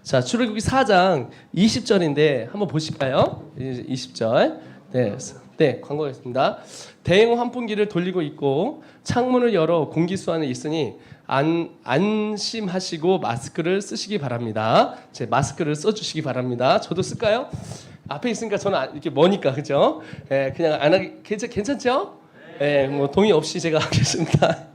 자, 출애굽기 4장 20절인데 한번 보실까요? 20절. 네, 광고하겠습니다. 대형 환풍기를 돌리고 있고 창문을 열어 공기수 안에 있으니 안심하시고 마스크를 쓰시기 바랍니다. 제 마스크를 써주시기 바랍니다. 저도 쓸까요? 앞에 있으니까 저는 이렇게 머니까 그죠? 예, 그냥 안 하기 괜찮죠? 예, 뭐 동의 없이 제가 하겠습니다.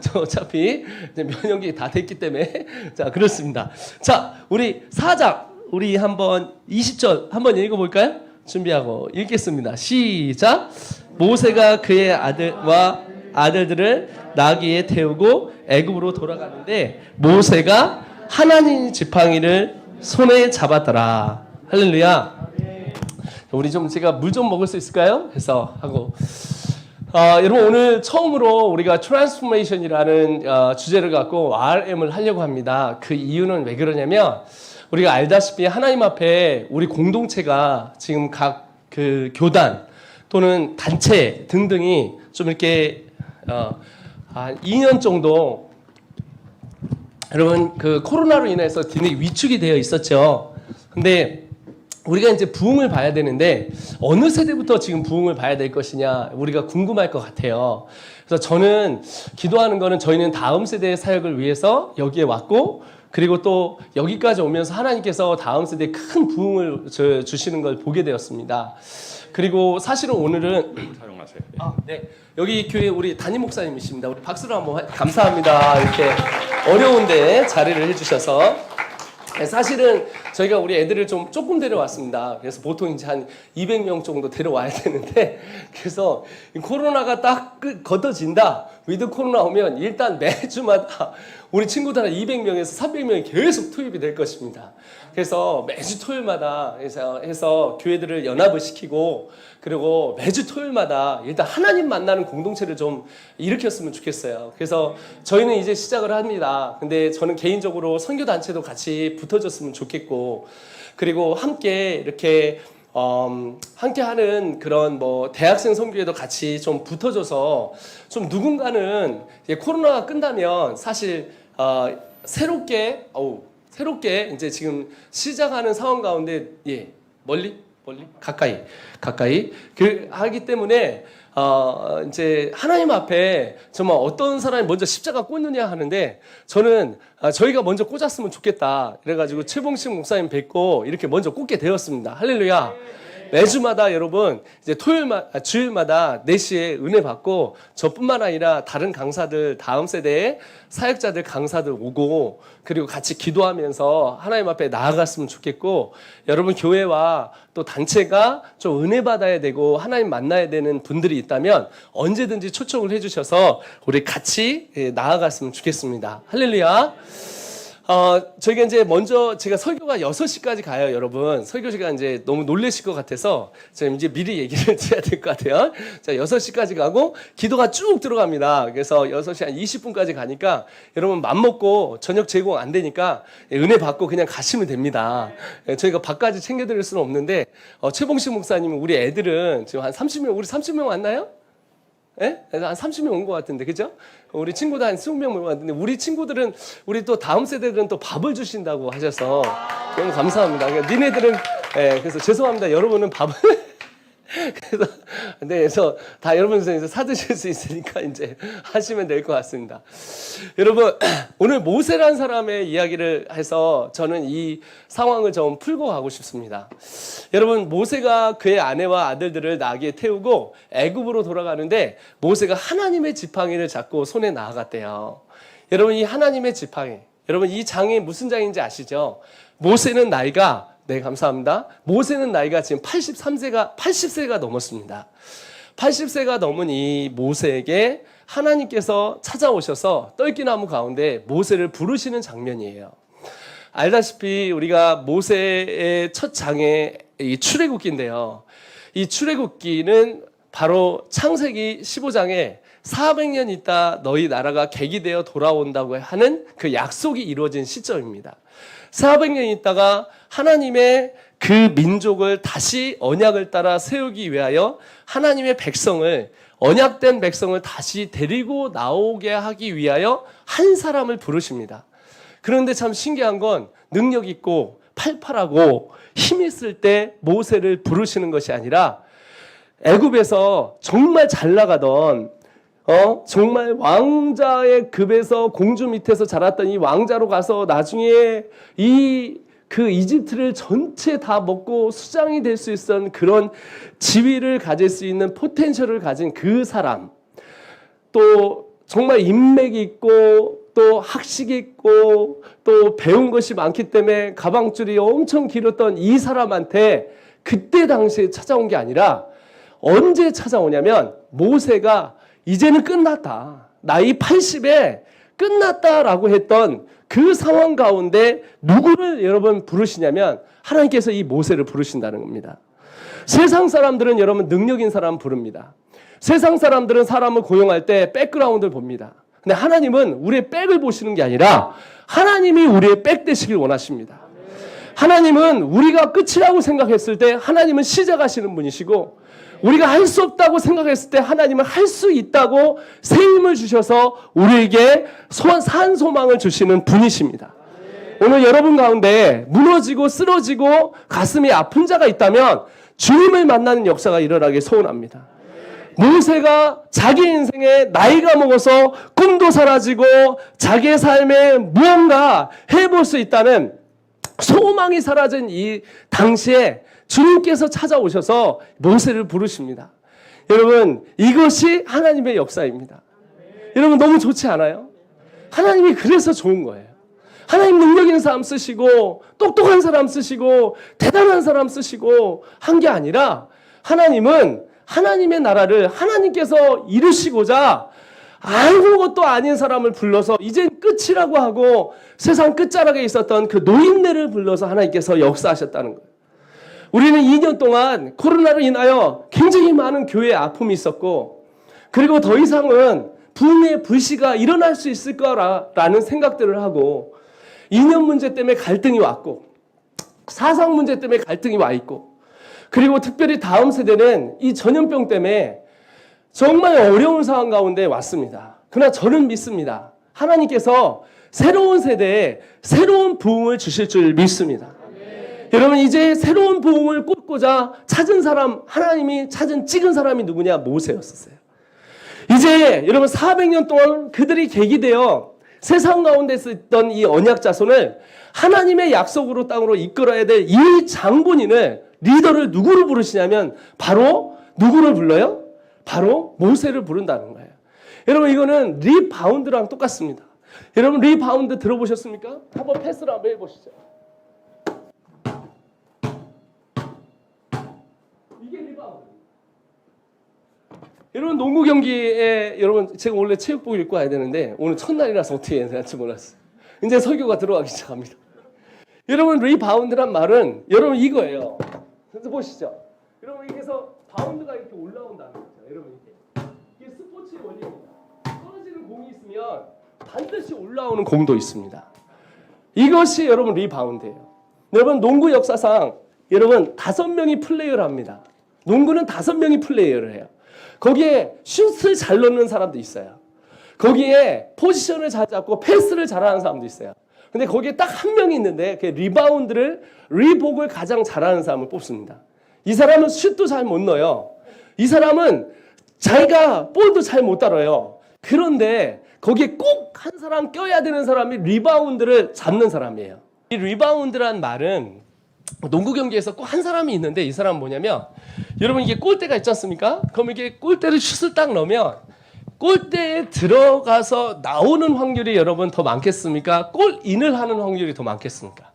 저 어차피 이제 면역이 다 됐기 때문에 자 그렇습니다. 자 우리 4장 우리 한번 20절 한번 읽어볼까요? 준비하고 읽겠습니다. 시작. 모세가 그의 아들과 아들들을 나귀에 태우고 애굽으로 돌아가는데 모세가 하나님 지팡이를 손에 잡았더라. 할렐루야. 우리 좀 제가 물 좀 먹을 수 있을까요? 해서 하고 여러분 오늘 처음으로 우리가 트랜스포메이션이라는 주제를 갖고 RM을 하려고 합니다. 그 이유는 왜 그러냐면 우리가 알다시피 하나님 앞에 우리 공동체가 지금 각 그 교단 또는 단체 등등이 좀 이렇게 한 2년 정도 여러분 그 코로나로 인해서 굉장히 위축이 되어 있었죠. 근데 우리가 이제 부흥을 봐야 되는데 어느 세대부터 지금 부흥을 봐야 될 것이냐 우리가 궁금할 것 같아요. 그래서 저는 기도하는 거는 저희는 다음 세대의 사역을 위해서 여기에 왔고 그리고 또 여기까지 오면서 하나님께서 다음 세대에 큰 부흥을 주시는 걸 보게 되었습니다. 그리고 사실은 오늘은 사용하세요. 네. 여기 교회 우리 담임 목사님이십니다. 우리 박수로 한번 감사합니다. 이렇게 어려운데 자리를 해주셔서 사실은 저희가 우리 애들을 좀 조금 데려왔습니다. 그래서 보통 이제 한 200명 정도 데려와야 되는데 그래서 코로나가 딱 걷어진다. 위드 코로나 오면 일단 매주마다 우리 친구들 한 200명에서 300명이 계속 투입이 될 것입니다. 그래서 매주 토요일마다 해서 교회들을 연합을 시키고 그리고 매주 토요일마다 일단 하나님 만나는 공동체를 좀 일으켰으면 좋겠어요. 그래서 저희는 이제 시작을 합니다. 근데 저는 개인적으로 선교단체도 같이 붙어줬으면 좋겠고 그리고 함께 이렇게 함께 하는 그런 뭐 대학생 선교회도 같이 좀 붙어줘서 좀 누군가는 코로나가 끝나면 사실 새롭게 이제 지금 시작하는 상황 가운데 멀리 가까이 하기 때문에 이제 하나님 앞에 정말 어떤 사람이 먼저 십자가 꽂느냐 하는데 저는 저희가 먼저 꽂았으면 좋겠다. 그래가지고 최봉식 목사님 뵙고 이렇게 먼저 꽂게 되었습니다. 할렐루야. 매주마다 여러분 이제 주일마다 4시에 은혜 받고 저뿐만 아니라 다른 강사들 다음 세대의 사역자들 강사들 오고 그리고 같이 기도하면서 하나님 앞에 나아갔으면 좋겠고 여러분 교회와 또 단체가 좀 은혜 받아야 되고 하나님 만나야 되는 분들이 있다면 언제든지 초청을 해주셔서 우리 같이 나아갔으면 좋겠습니다. 할렐루야. 저희가 이제 먼저 제가 설교가 6시까지 가요, 여러분. 설교 시간 이제 너무 놀라실 것 같아서 제가 이제 미리 얘기를 드려야 될 것 같아요. 자, 6시까지 가고 기도가 쭉 들어갑니다. 그래서 6시 한 20분까지 가니까 여러분 맘먹고 저녁 제공 안 되니까 은혜 받고 그냥 가시면 됩니다. 저희가 밥까지 챙겨드릴 수는 없는데 최봉식 목사님은 우리 애들은 지금 한 30명, 우리 30명 왔나요? 예? 한 30명 온 것 같은데, 그죠? 우리 친구도 한 20명 온 것 같은데, 우리 친구들은, 우리 또 다음 세대들은 또 밥을 주신다고 하셔서 너무 감사합니다. 그러니까 니네들은, 그래서 죄송합니다. 여러분은 밥을. 그래서 다 여러분께서 사드실 수 있으니까 이제 하시면 될 것 같습니다. 여러분, 오늘 모세라는 사람의 이야기를 해서 저는 이 상황을 좀 풀고 가고 싶습니다. 여러분, 모세가 그의 아내와 아들들을 나귀에 태우고 애굽으로 돌아가는데 모세가 하나님의 지팡이를 잡고 손에 나아갔대요. 여러분, 이 하나님의 지팡이, 여러분 이 장이 무슨 장인지 아시죠? 모세는 나이가 네, 감사합니다. 모세는 나이가 지금 80세가 넘었습니다. 80세가 넘은 이 모세에게 하나님께서 찾아오셔서 떨기나무 가운데 모세를 부르시는 장면이에요. 알다시피 우리가 모세의 첫 장의 이 출애굽기인데요. 이 출애굽기는 바로 창세기 15장에 400년 있다 너희 나라가 계기되어 돌아온다고 하는 그 약속이 이루어진 시점입니다. 400년 있다가 하나님의 그 민족을 다시 언약을 따라 세우기 위하여 하나님의 백성을 언약된 백성을 다시 데리고 나오게 하기 위하여 한 사람을 부르십니다. 그런데 참 신기한 건 능력 있고 팔팔하고 힘 있을 때 모세를 부르시는 것이 아니라 애굽에서 정말 잘 나가던 정말 왕자의 급에서 공주 밑에서 자랐던 이 왕자로 가서 나중에 그 이집트를 전체 다 먹고 수장이 될 수 있었던 그런 지위를 가질 수 있는 포텐셜을 가진 그 사람, 또 정말 인맥이 있고 또 학식이 있고 또 배운 것이 많기 때문에 가방줄이 엄청 길었던 이 사람한테 그때 당시에 찾아온 게 아니라 언제 찾아오냐면 모세가 이제는 끝났다. 나이 80에 끝났다라고 했던 그 상황 가운데 누구를 여러분 부르시냐면 하나님께서 이 모세를 부르신다는 겁니다. 세상 사람들은 여러분 능력 있는 사람 부릅니다. 세상 사람들은 사람을 고용할 때 백그라운드를 봅니다. 근데 하나님은 우리의 백을 보시는 게 아니라 하나님이 우리의 백 되시길 원하십니다. 하나님은 우리가 끝이라고 생각했을 때 하나님은 시작하시는 분이시고 우리가 할 수 없다고 생각했을 때 하나님은 할 수 있다고 새 힘을 주셔서 우리에게 산 소망을 주시는 분이십니다. 오늘 여러분 가운데 무너지고 쓰러지고 가슴이 아픈 자가 있다면 주님을 만나는 역사가 일어나길 소원합니다. 모세가 자기 인생에 나이가 먹어서 꿈도 사라지고 자기의 삶에 무언가 해볼 수 있다는 소망이 사라진 이 당시에 주님께서 찾아오셔서 모세를 부르십니다. 여러분, 이것이 하나님의 역사입니다. 여러분, 너무 좋지 않아요? 하나님이 그래서 좋은 거예요. 하나님 능력 있는 사람 쓰시고 똑똑한 사람 쓰시고 대단한 사람 쓰시고 한 게 아니라 하나님은 하나님의 나라를 하나님께서 이루시고자 아무것도 아닌 사람을 불러서 이젠 끝이라고 하고 세상 끝자락에 있었던 그 노인네를 불러서 하나님께서 역사하셨다는 거예요. 우리는 2년 동안 코로나로 인하여 굉장히 많은 교회에 아픔이 있었고 그리고 더 이상은 붕의 불씨가 일어날 수 있을 거라는 생각들을 하고 2년 문제 때문에 갈등이 왔고 사상 문제 때문에 갈등이 와 있고 그리고 특별히 다음 세대는 이 전염병 때문에 정말 어려운 상황 가운데 왔습니다. 그러나 저는 믿습니다. 하나님께서 새로운 세대에 새로운 부흥을 주실 줄 믿습니다. 여러분 이제 새로운 부흥을 꽂고자 찾은 사람 하나님이 찍은 사람이 누구냐? 모세였었어요. 이제 여러분 400년 동안 그들이 계기되어 세상 가운데 있던 이 언약 자손을 하나님의 약속으로 땅으로 이끌어야 될 이 장본인을 리더를 누구로 부르시냐면 바로 누구를 불러요? 바로 모세를 부른다는 거예요. 여러분 이거는 리바운드랑 똑같습니다. 여러분 리바운드 들어보셨습니까? 한번 패스를 한번 해보시죠. 이게 리바운드. 여러분 농구 경기에 여러분 제가 원래 체육복 입고 와야 되는데 오늘 첫날이라서 어떻게 해야 될지 몰랐어요. 이제 설교가 들어가기 시작합니다. 여러분 리바운드란 말은 여러분 이거예요. 그래서 보시죠. 여러분 여기서 바운드가 이렇게 올라온다는 거죠. 여러분 이게 스포츠의 원리입니다. 떨어지는 공이 있으면 반드시 올라오는 공도 있습니다. 이것이 여러분 리바운드예요. 여러분 농구 역사상 여러분 5명이 플레이를 합니다. 농구는 5명이 플레이를 해요. 거기에 슛을 잘 넣는 사람도 있어요. 거기에 포지션을 잘 잡고 패스를 잘하는 사람도 있어요. 근데 거기에 딱 한 명이 있는데 그 리바운드를 리복을 가장 잘하는 사람을 뽑습니다. 이 사람은 슛도 잘 못 넣어요. 이 사람은 자기가 볼도 잘 못 다뤄요. 그런데 거기에 꼭 한 사람 껴야 되는 사람이 리바운드를 잡는 사람이에요. 이 리바운드란 말은 농구 경기에서 꼭 한 사람이 있는데 이 사람은 뭐냐면 여러분 이게 골대가 있지 않습니까? 그럼 이게 골대를 슛을 딱 넣으면 골대에 들어가서 나오는 확률이 여러분 더 많겠습니까? 골인을 하는 확률이 더 많겠습니까?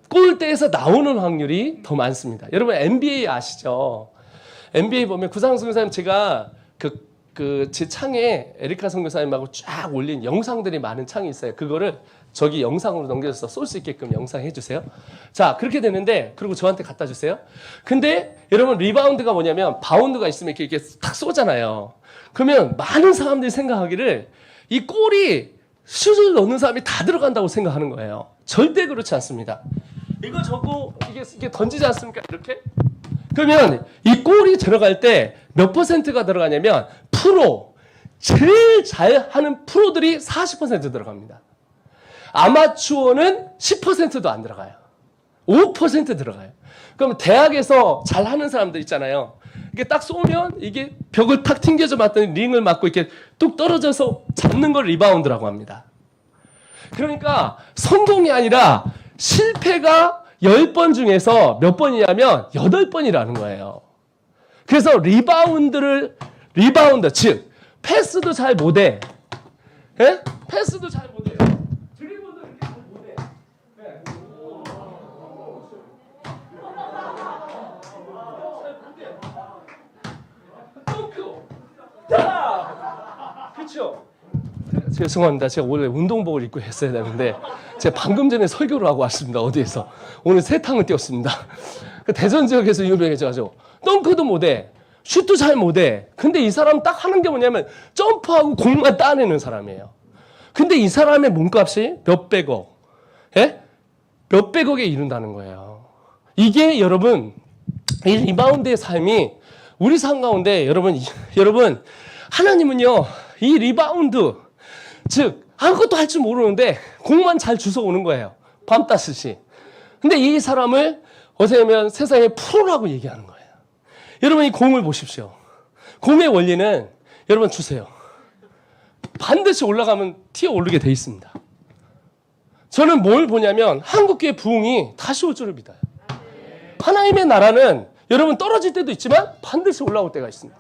골대에서 나오는 확률이 더 많습니다. 여러분 NBA 아시죠? NBA 보면 구상 선교사님 제가 제 창에 에리카 선교사님하고 쫙 올린 영상들이 많은 창이 있어요. 그거를 저기 영상으로 넘겨서 쏠 수 있게끔 영상 해주세요. 자 그렇게 되는데 그리고 저한테 갖다 주세요. 근데 여러분 리바운드가 뭐냐면 바운드가 있으면 이렇게 탁 쏘잖아요. 그러면 많은 사람들이 생각하기를 이 골이 슛을 넣는 사람이 다 들어간다고 생각하는 거예요. 절대 그렇지 않습니다. 이거 저거 이게 던지지 않습니까? 이렇게? 그러면 이 골이 들어갈 때 몇 퍼센트가 들어가냐면 제일 잘하는 프로들이 40% 들어갑니다. 아마추어는 10%도 안 들어가요. 5% 들어가요. 그럼 대학에서 잘하는 사람들 있잖아요. 이게 딱 쏘면 이게 벽을 탁 튕겨져 맞더니 링을 맞고 이렇게 뚝 떨어져서 잡는 걸 리바운드라고 합니다. 그러니까 성공이 아니라 실패가 10번 중에서 몇 번이냐면 8번이라는 거예요. 그래서 리바운드, 즉 패스도 잘 못해. 예? 패스도 잘 못해. 드리블도 이렇게 잘 못해. 네. 그렇죠? 죄송합니다. 제가 원래 운동복을 입고 했어야 되는데 제가 방금 전에 설교를 하고 왔습니다. 어디에서. 오늘 세탕을 띄웠습니다. 대전 지역에서 유명해져가지고 덩크도 못해. 슛도 잘 못해. 근데 이 사람 딱 하는 게 뭐냐면 점프하고 공만 따내는 사람이에요. 근데 이 사람의 몸값이 몇백억. 예? 몇백억에 이른다는 거예요. 이게 여러분 이 리바운드의 삶이 우리 삶 가운데 여러분 하나님은요 이 리바운드 즉 아무것도 할 줄 모르는데 공만 잘 주워오는 거예요. 밤 따스시. 근데 이 사람을 어쩌면 세상의 프로라고 얘기하는 거예요. 여러분 이 공을 보십시오. 공의 원리는 여러분 주세요. 반드시 올라가면 튀어 오르게 돼 있습니다. 저는 뭘 보냐면 한국교회 부흥이 다시 올 줄을 믿어요. 하나님의 나라는 여러분 떨어질 때도 있지만 반드시 올라올 때가 있습니다.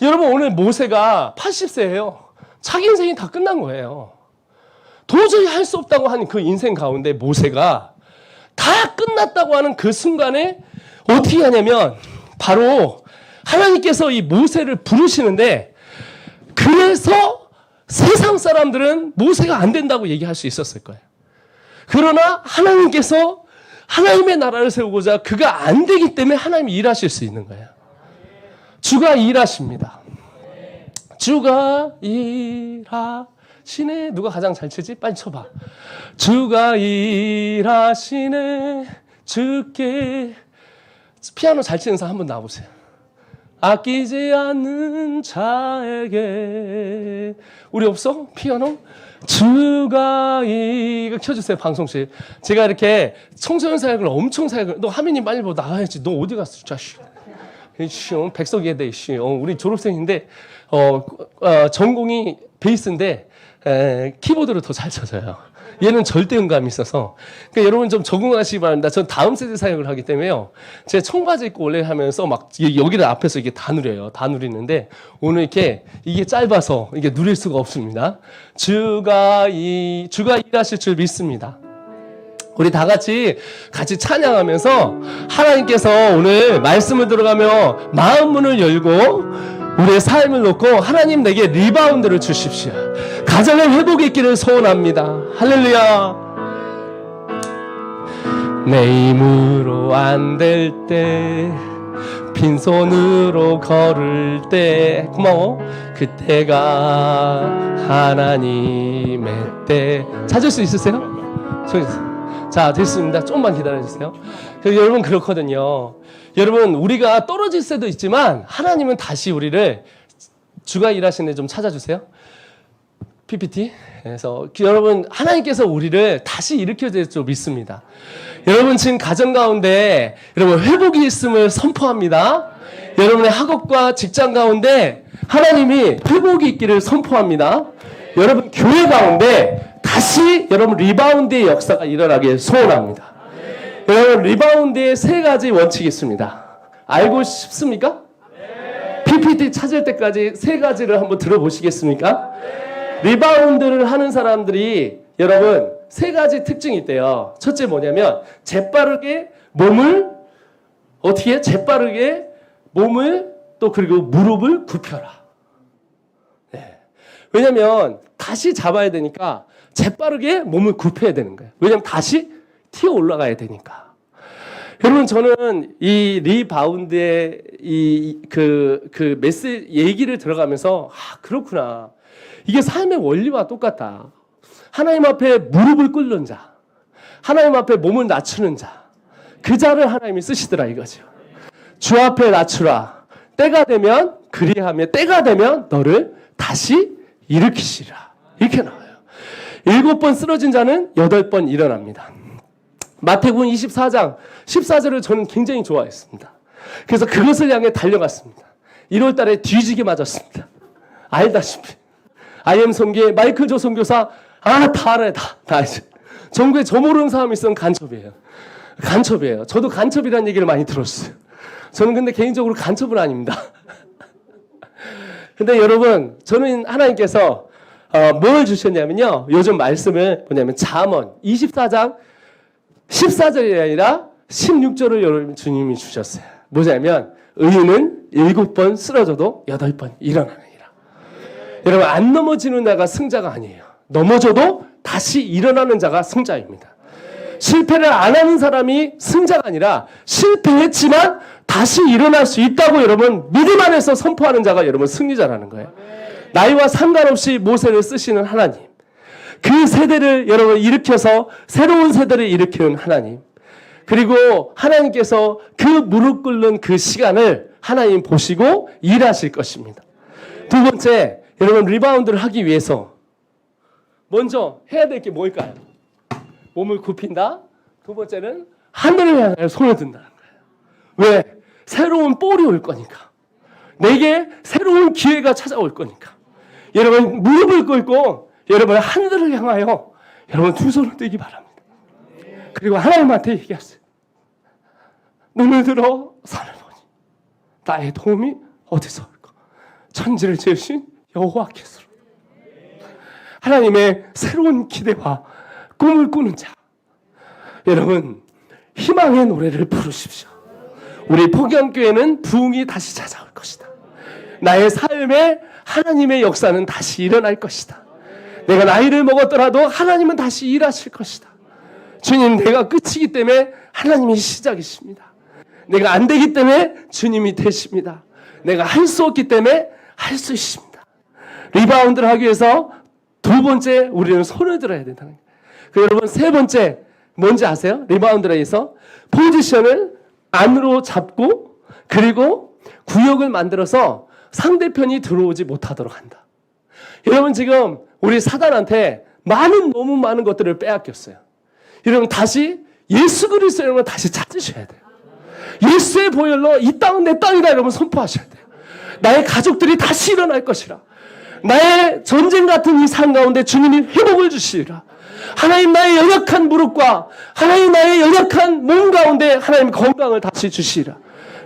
여러분 오늘 모세가 80세예요. 자기 인생이 다 끝난 거예요. 도저히 할 수 없다고 하는 그 인생 가운데 모세가 다 끝났다고 하는 그 순간에 어떻게 하냐면 바로 하나님께서 이 모세를 부르시는데 그래서 세상 사람들은 모세가 안 된다고 얘기할 수 있었을 거예요. 그러나 하나님께서 하나님의 나라를 세우고자 그가 안 되기 때문에 하나님이 일하실 수 있는 거예요. 주가 일하십니다. 주가 일하시네. 누가 가장 잘 치지? 빨리 쳐봐. 주가 일하시네. 주께. 피아노 잘 치는 사람 한번 나와보세요. 아끼지 않는 자에게. 우리 없어? 피아노? 주가 이거 켜주세요. 방송실. 제가 이렇게 청소년 사역을 엄청 너 하민이 빨리 뭐 나가야지. 너 어디 갔어? 자식. 백석예대 우리 졸업생인데 전공이 베이스인데 키보드를 더 잘 쳐져요. 얘는 절대음감이 있어서 그러니까 여러분 좀 적응하시기 바랍니다. 전 다음 세대 사역을 하기 때문에요. 제 청바지 입고 원래 하면서 막 여기를 앞에서 이게 다 누려요. 다 누리는데 오늘 이렇게 이게 짧아서 이게 누릴 수가 없습니다. 주가 일하실 줄 믿습니다. 우리 다 같이 찬양하면서 하나님께서 오늘 말씀을 들어가며 마음 문을 열고 우리의 삶을 놓고 하나님 내게 리바운드를 주십시오. 가정의 회복이 있기를 소원합니다. 할렐루야. 내 힘으로 안 될 때 빈손으로 걸을 때 고마워. 그때가 하나님의 때. 찾을 수 있으세요? 자, 됐습니다. 조금만 기다려주세요. 여러분 그렇거든요. 여러분 우리가 떨어질 때도 있지만 하나님은 다시 우리를 주가 일하시는 데 좀 찾아주세요. PPT. 그래서 여러분 하나님께서 우리를 다시 일으켜줄 줄 믿습니다. 여러분 지금 가정 가운데 여러분 회복이 있음을 선포합니다. 여러분의 학업과 직장 가운데 하나님이 회복이 있기를 선포합니다. 여러분 교회 가운데 다시 여러분 리바운드의 역사가 일어나길 소원합니다. 여러분 리바운드의 3가지 원칙이 있습니다. 알고 싶습니까? PPT 찾을 때까지 3가지를 한번 들어보시겠습니까? 리바운드를 하는 사람들이 여러분 3가지 특징이 있대요. 첫째 뭐냐면 재빠르게 몸을 또 그리고 무릎을 굽혀라. 네. 왜냐면 다시 잡아야 되니까 재빠르게 몸을 굽혀야 되는 거예요. 왜냐면 다시 튀어 올라가야 되니까. 여러분 저는 이 리바운드의 그 메시지 얘기를 들어가면서 그렇구나. 이게 삶의 원리와 똑같다. 하나님 앞에 무릎을 꿇는 자, 하나님 앞에 몸을 낮추는 자, 그 자를 하나님이 쓰시더라 이거죠. 주 앞에 낮추라. 때가 되면 그리하며 때가 되면 너를 다시 일으키시라. 이렇게 나와요. 7번 쓰러진 자는 8번 일어납니다. 마태복음 24장 14절을 저는 굉장히 좋아했습니다. 그래서 그것을 향해 달려갔습니다. 1월 달에 뒤지게 맞았습니다. 알다시피 IM 선교의 마이클 조 선교사 다 알아요. 다 알죠. 전국에 저 모르는 사람이 있으면 간첩이에요. 간첩이에요. 저도 간첩이라는 얘기를 많이 들었어요. 저는 근데 개인적으로 간첩은 아닙니다. 근데 여러분, 저는 하나님께서 뭘 주셨냐면요. 요즘 말씀을 뭐냐면 잠언 24장 14절이 아니라 16절을 여러분 주님이 주셨어요. 뭐냐면 의인은 7번 쓰러져도 8번 일어나느니라. 여러분, 안 넘어지는 자가 승자가 아니에요. 넘어져도 다시 일어나는 자가 승자입니다. 실패를 안 하는 사람이 승자가 아니라 실패했지만 다시 일어날 수 있다고 여러분 믿음 안에서 선포하는 자가 여러분 승리자라는 거예요. 나이와 상관없이 모세를 쓰시는 하나님, 그 세대를 여러분 일으켜서 새로운 세대를 일으키는 하나님, 그리고 하나님께서 그 무릎 꿇는 그 시간을 하나님 보시고 일하실 것입니다. 두 번째, 여러분 리바운드를 하기 위해서 먼저 해야 될 게 뭘까요? 몸을 굽힌다. 두 번째는 하늘을 향해 손을 든다는 거예요. 왜? 새로운 볼이 올 거니까. 내게 새로운 기회가 찾아올 거니까. 여러분 무릎을 꿇고 여러분 하늘을 향하여 여러분 두 손을 들기 바랍니다. 그리고 하나님한테 얘기하세요. 눈을 들어 산을 보니 나의 도움이 어디서 올까? 천지를 지으신 여호와께서. 하나님의 새로운 기대와 꿈을 꾸는 자, 여러분 희망의 노래를 부르십시오. 우리 포기함교회는 부흥이 다시 찾아올 것이다. 나의 삶에 하나님의 역사는 다시 일어날 것이다. 내가 나이를 먹었더라도 하나님은 다시 일하실 것이다. 주님, 내가 끝이기 때문에 하나님이 시작이십니다. 내가 안 되기 때문에 주님이 되십니다. 내가 할 수 없기 때문에 할 수 있습니다. 리바운드를 하기 위해서 두 번째, 우리는 손을 들어야 된다는 거예요. 그 여러분, 세 번째 뭔지 아세요? 리바운드를 해서 포지션을 안으로 잡고 그리고 구역을 만들어서 상대편이 들어오지 못하도록 한다. 여러분, 지금 우리 사단한테 너무 많은 것들을 빼앗겼어요. 여러분, 다시 예수 그리스도의 이름을 다시 찾으셔야 돼요. 예수의 보혈로 이 땅은 내 땅이다 여러분 선포하셔야 돼요. 나의 가족들이 다시 일어날 것이라. 나의 전쟁 같은 이 삶 가운데 주님이 회복을 주시리라. 하나님, 나의 연약한 무릎과 하나님, 나의 연약한 몸 가운데 하나님 건강을 다시 주시리라.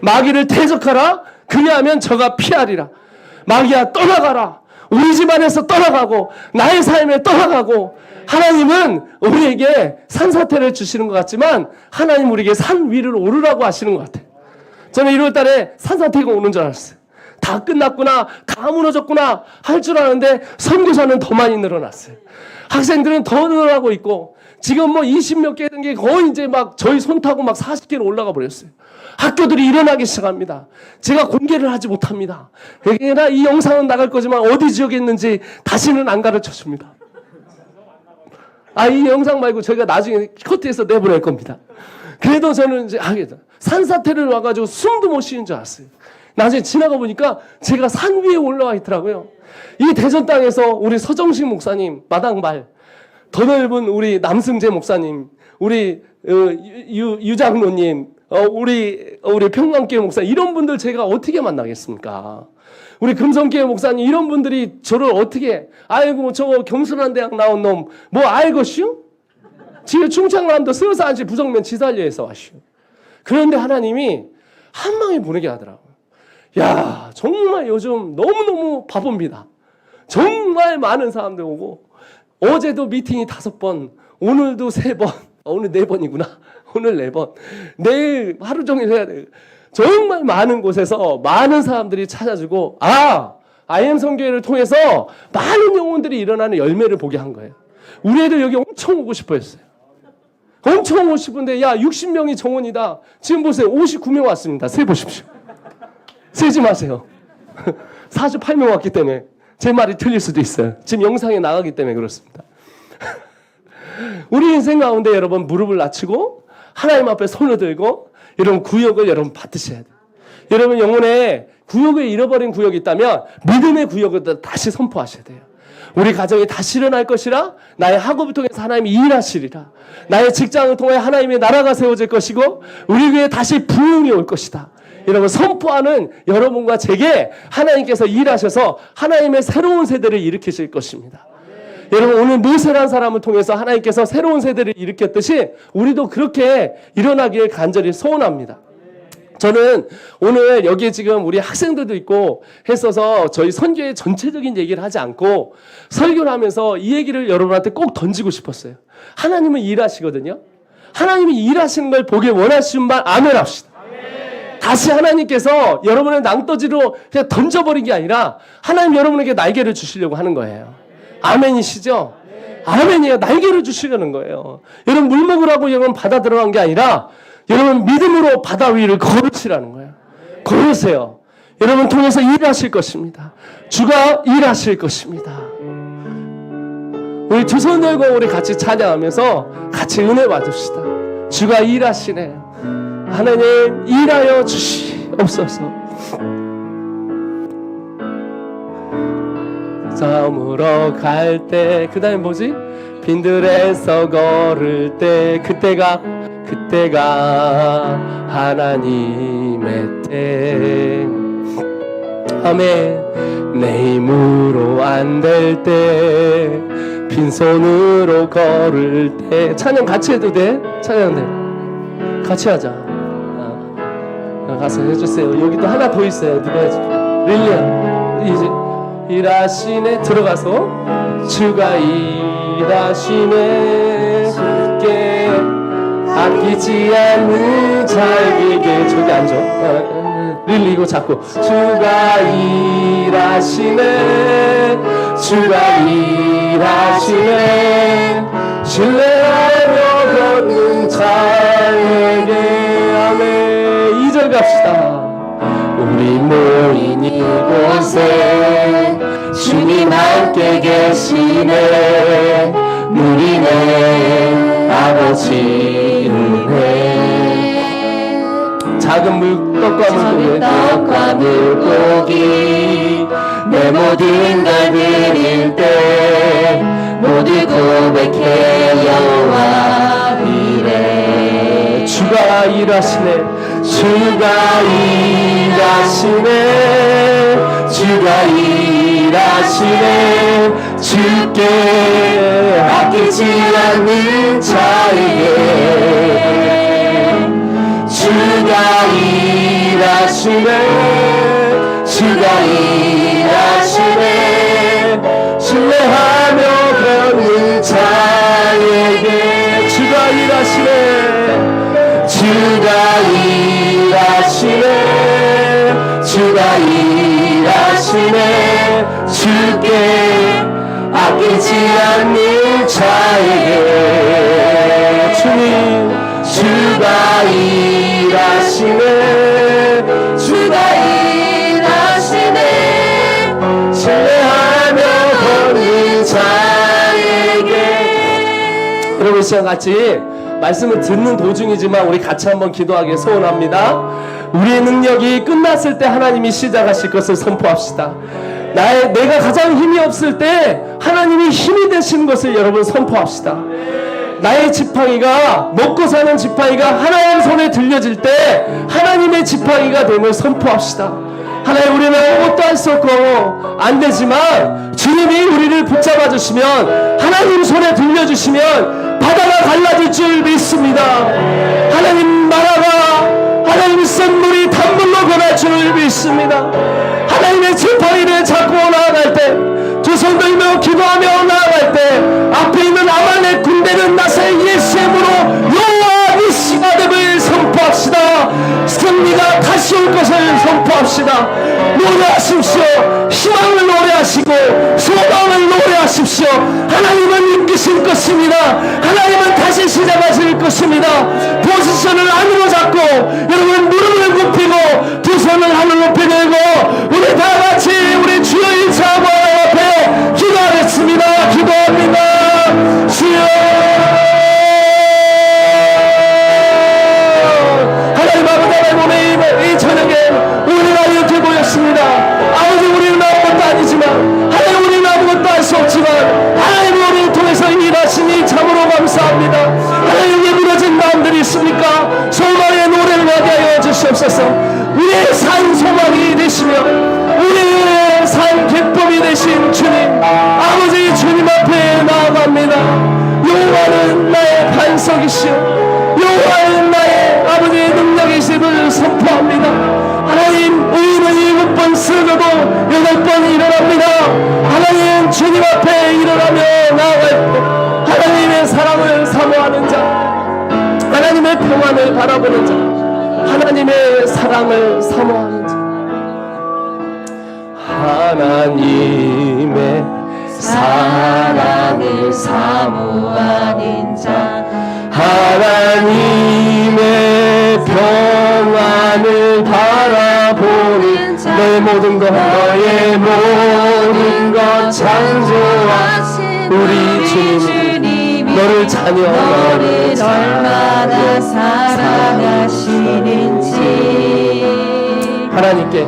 마귀를 대적하라. 그리하면 저가 피하리라. 마귀야, 떠나가라. 우리 집안에서 떠나가고 나의 삶에 떠나가고. 하나님은 우리에게 산사태를 주시는 것 같지만 하나님 우리에게 산 위를 오르라고 하시는 것 같아요. 저는 1월 달에 산사태가 오는 줄 알았어요. 다 끝났구나, 다 무너졌구나 할 줄 아는데 선교사는 더 많이 늘어났어요. 학생들은 더 늘어나고 있고 지금 뭐 20몇 개 된 게 거의 이제 막 저희 손 타고 막 40개로 올라가 버렸어요. 학교들이 일어나기 시작합니다. 제가 공개를 하지 못합니다. 그러나 이 영상은 나갈 거지만 어디 지역에 있는지 다시는 안 가르쳐 줍니다. 이 영상 말고 저희가 나중에 커트해서 내보낼 겁니다. 그래도 저는 이제 산사태를 와가지고 숨도 못 쉬는 줄 알았어요. 나중에 지나가 보니까 제가 산 위에 올라와 있더라고요. 이 대전 땅에서 우리 서정식 목사님, 마당발, 더 넓은 우리 남승재 목사님, 우리 유장로님, 우리 평강교회 목사, 이런 분들 제가 어떻게 만나겠습니까? 우리 금성교회 목사님, 이런 분들이 저를 어떻게, 아이고 저거 겸손한 대학 나온 놈 뭐 알것이요? 지금 충청남도 서산시 부정면 지살려에서 왔슈. 그런데 하나님이 한 방에 보내게 하더라고요. 야, 정말 요즘 너무너무 바쁩니다. 정말 많은 사람들 오고 어제도 미팅이 5번, 오늘도 3번, 오늘 4번이구나. 오늘 4번. 내일 하루 종일 해야 돼요. 정말 많은 곳에서 많은 사람들이 찾아주고 IM 선교회를 통해서 많은 영혼들이 일어나는 열매를 보게 한 거예요. 우리 애들 여기 엄청 오고 싶어 했어요. 엄청 오고 싶은데 60명이 정원이다. 지금 보세요. 59명 왔습니다. 세 보십시오. 세지 마세요. 48명 왔기 때문에 제 말이 틀릴 수도 있어요. 지금 영상에 나가기 때문에 그렇습니다. 우리 인생 가운데 여러분 무릎을 낮추고 하나님 앞에 손을 들고 여러분 구역을 여러분 받으셔야 돼요. 여러분 영혼에 구역을 잃어버린 구역이 있다면 믿음의 구역을 다시 선포하셔야 돼요. 우리 가정이 다시 일어날 것이라. 나의 학업을 통해서 하나님이 일하시리라. 나의 직장을 통해 하나님의 나라가 세워질 것이고 우리 교회에 다시 부흥이 올 것이다. 여러분 선포하는 여러분과 제게 하나님께서 일하셔서 하나님의 새로운 세대를 일으키실 것입니다. 여러분 오늘 모세라는 사람을 통해서 하나님께서 새로운 세대를 일으켰듯이 우리도 그렇게 일어나길 간절히 소원합니다. 저는 오늘 여기에 지금 우리 학생들도 있고 했어서 저희 선교의 전체적인 얘기를 하지 않고 설교를 하면서 이 얘기를 여러분한테 꼭 던지고 싶었어요. 하나님은 일하시거든요. 하나님이 일하시는 걸 보길 원하시는 말 아멘 합시다. 다시 하나님께서 여러분을 낭떠지로 그냥 던져버린 게 아니라 하나님 여러분에게 날개를 주시려고 하는 거예요. 아멘이시죠? 아멘이에요. 날개를 주시려는 거예요. 여러분 물 먹으라고 여러분 바다 들어간 게 아니라 여러분 믿음으로 바다 위를 걸으시라는 거예요. 걸으세요. 여러분 통해서 일하실 것입니다. 주가 일하실 것입니다. 우리 두 손 들고 우리 같이 찬양하면서 같이 은혜 받읍시다. 주가 일하시네. 하나님 일하여 주시옵소서. 저물어 갈 때 그 다음에 뭐지? 빈들에서 걸을 때 그때가 하나님의 때. 아멘. 내 힘으로 안 될 때 빈손으로 걸을 때. 찬양 같이 해도 돼? 찬양 돼. 같이 하자. 가서 해주세요. 여기도 하나 더 있어요. 누가 해줄게? 릴리야. 이제 일하시네. 들어가서 주가 일하시네. 주께 아끼지 않는 자에게. 저기 앉아. 릴리 이거 잡고. 주가 일하시네. 주가 일하시네. 신뢰하며 걷는 자에게. 아멘. 2절 갑시다. 우리 모인 이곳에 주님 함께 계시네. 누리네 아버지 은혜. 작은 물떡과 물고기 내 모든 걸 드릴 때 모두 고백해 여호와 이래. 주가 일하시네. 주가 일하시네. 주가 일하시네. 주께 아끼지 않는 자에게. 주가 일하시네. 주가 일하시네. 신뢰하며 걷는 자에게. 주가 일하시네. 주가 일하시네. 주가 일하시네. 주께 아끼지 않는 자에게. 주님 주가 일하시네. 주가 일하시네. 신뢰하며 걷는 자에게. 여러분 시간 같이 말씀을 듣는 도중이지만 우리 같이 한번 기도하길 소원합니다. 우리의 능력이 끝났을 때 하나님이 시작하실 것을 선포합시다. 내가 가장 힘이 없을 때 하나님이 힘이 되시는 것을 여러분 선포합시다. 나의 지팡이가 먹고 사는 지팡이가 하나님 손에 들려질 때 하나님의 지팡이가 됨을 선포합시다. 하나님 우리는 아무것도 할 수 없고 안 되지만 주님이 우리를 붙잡아 주시면 하나님 손에 들려주시면 바다가 갈라질 줄 믿습니다. 하나님 나라가 하나님 선물이 단물로 변할 줄 믿습니다. 하나님의 지팡이를 잡고 나아갈 때 두 손 들며 기도하며 나아갈 때 앞에 있는 아말렉 군대는 나사렛 예수의 이름으로 여호와 니시가 됨을 선포합시다. 승리가 다시 올 것을 선포합시다. 노래하십시오. 희망을 노래하시고 소망을 노래하십시오. 하나님은 임기실 것입니다. 하나님은 다시 시작하실 것입니다. 포지션을 안으로 잡고 여러분 무릎을 굽히고 두 손을 하늘 높이 들고 우리 다같이 우리 주여 일차하고 앞에 기도하겠습니다. 기도합니다. 주여 하나님 아버지 오늘 이 저녁에 우리가 이렇게 모였습니다. 아버지 우리는 아무것도 아니지만 하나님 우리는 아무것도 할 수 없지만 능력이시여 여호와의 나의 아버지의 능력이심을 선포합니다. 하나님 의인은 7번 쓰러져도 8번 일어납니다. 하나님 주님 앞에 일어나며 나아갈 때 하나님의 사랑을 사모하는 자, 하나님의 평안을 바라보는 자, 하나님의 사랑을 사모하는 자, 하나님의 사랑을 사모하는 자, 하나님의 평안을 바라보는 자, 너의 모든 것 너의 모든 것 창조하신 우리 주님이 너를 자녀 너를 얼마나 사랑하시는지 하나님께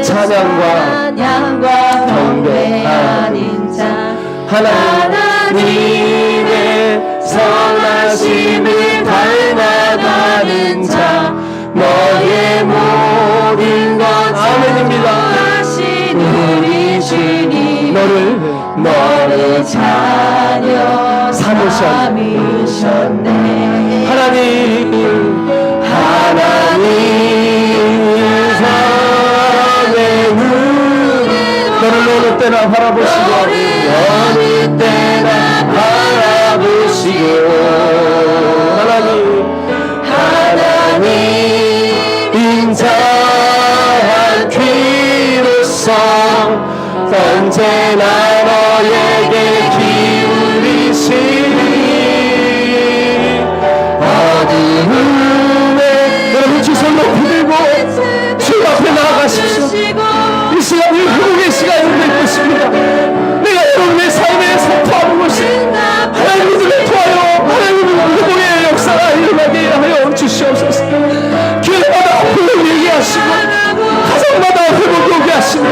찬양과 경배하는 자, 하나님의 선하심을 닮아가는 자, 너의 모든 것 아멘입니다. 우리 주님 너를 자녀 삼으셨네. 하나님 사랑의 너를 어느 때나 바라보시고 어느 때나 바라보시고 하나님 인자한 귀로서 언제나 너에게 기울이시니 어두움에 여러분 두 손 높이 들고 주 앞에 나아가십시오. 이 시간이 회복의 시간이 될 것입니다. 내가 여러분의 삶에 선포하는 것이 하나님 믿음에 도와요. 하나님 회복의 역사가 일어나게 하여 주시옵소서. 교회마다 회복 얘기하시고 가정마다 회복 얘기하시고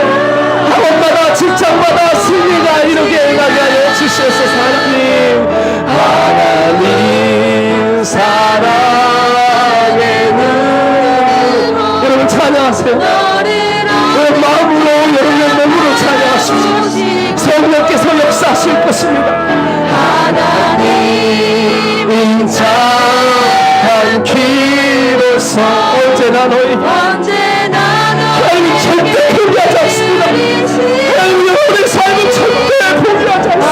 학원마다 직장마다 승리가 이렇게 나게 하여 주시옵소서. 하나님 사랑의 여러분 찬양하세요. 여러분 마음으로 여러분의 몸으로 찬양하십시오. 성령께서 역사하실 것입니다. 하나님 인자한 귀로서 언제나 너희 하나님 절대 포기하지 않습니다. 하나님 여러분의 삶은 절대 포기하지 않습니다.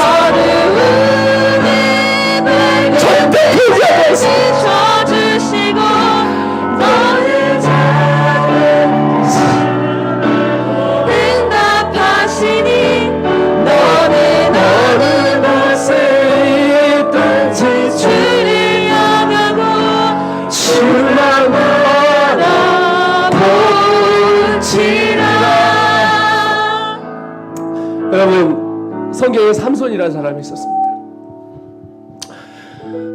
절대 포기하지 않습니다. 여러분 성경에 삼손이라는 사람이 있었습니다.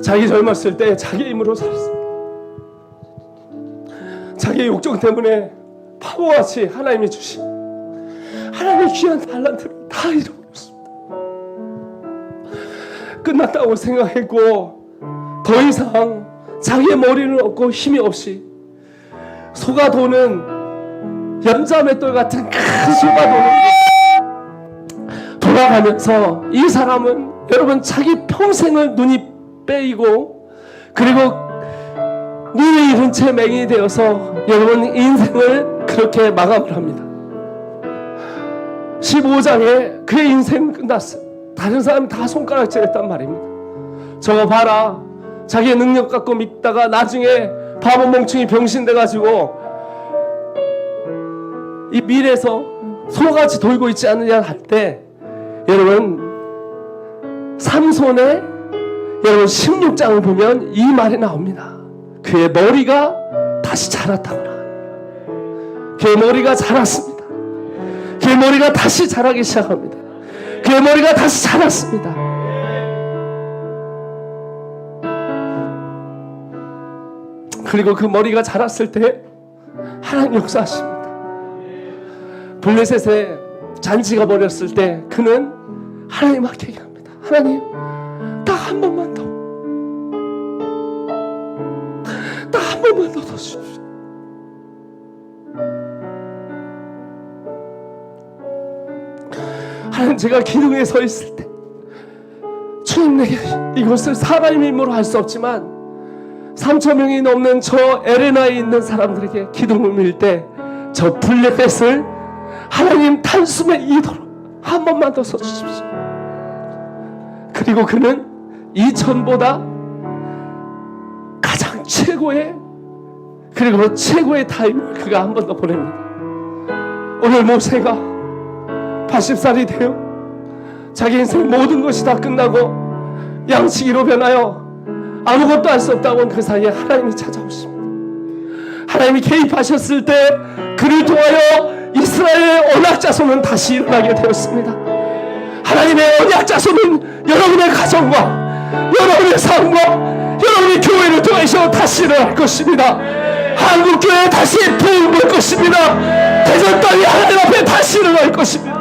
자기 젊었을 때 자기 힘으로 살았습니다. 자기의 욕정 때문에 바보같이 하나님이 주신 하나님의 귀한 달란트를 다 잃어버렸습니다. 끝났다고 생각했고 더 이상 자기의 머리는 없고 힘이 없이 속아도는 연자맷돌 같은 큰 속아도는 돌아가면서 이 사람은 여러분 자기 평생을 눈이 빼이고 그리고 눈을 잃은 채 맹인이 되어서 여러분 인생을 그렇게 마감을 합니다. 15장에 그의 인생은 끝났어요. 다른 사람이 다 손가락질했단 말입니다. 저거 봐라, 자기의 능력 갖고 믿다가 나중에 바보 멍청이 병신 돼가지고 이 밀에서 소같이 돌고 있지 않느냐 할 때 여러분 삼손의 여러분 16장을 보면 이 말이 나옵니다. 그의 머리가 다시 자랐다고 나와요. 그의 머리가 자랐습니다. 그의 머리가 다시 자라기 시작합니다. 그의 머리가 다시 자랐습니다. 그리고 그 머리가 자랐을 때 하나님 역사하십니다. 블레셋에 잔치가 벌였을 때 그는 하나님 앞에 얘기합니다. 하나님, 딱 한 번만 더, 딱 한 번만 더 주십시오. 하나님, 제가 기둥에 서 있을 때 주님, 내게 이것을 사람의 힘으로 할 수 없지만 3천 명이 넘는 저 에레나에 있는 사람들에게 기둥을 밀 때 저 블레셋을 하나님 단숨에 이도록 한 번만 더 써주십시오. 그리고 그는 이 전보다 가장 최고의, 그리고 최고의 타임을 그가 한 번 더 보냅니다. 오늘 모세가 80살이 되어 자기 인생 모든 것이 다 끝나고 양치기로 변하여 아무것도 할 수 없다고 한 그 사이에 하나님이 찾아오십니다. 하나님이 개입하셨을 때 그를 통하여 이스라엘의 언약 자손은 다시 일어나게 되었습니다. 하나님의 언약 자손은 여러분의 가정과 여러분의 삶과 여러분의 교회를 통해서 다시 일어날 것입니다. 한국교회 다시 부흥 볼 것입니다. 대전 땅이 하나님 앞에 다시 일어날 것입니다.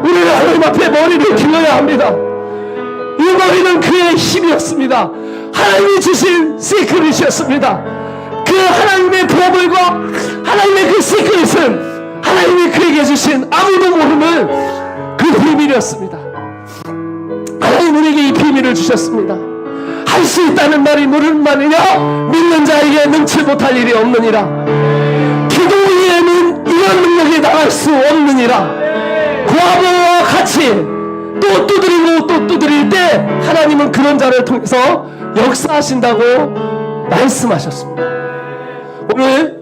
우리는 하나님 앞에 머리를 길러야 합니다. 이 머리는 그의 힘이었습니다. 하나님이 주신 시크릿이었습니다. 그 하나님의 보물과 하나님의 그 시크릿은 하나님이 그에게 주신 아무도 모르는 그 비밀이었습니다. 하나님 우리에게 이 비밀을 주셨습니다. 할 수 있다는 말이 무슨 말이냐? 믿는 자에게 능치 못할 일이 없느니라. 기도 위에는 이런 능력이 나갈 수 없느니라. 과거와 같이 또 두드리고 또 두드릴 때 하나님은 그런 자를 통해서 역사하신다고 말씀하셨습니다. 오늘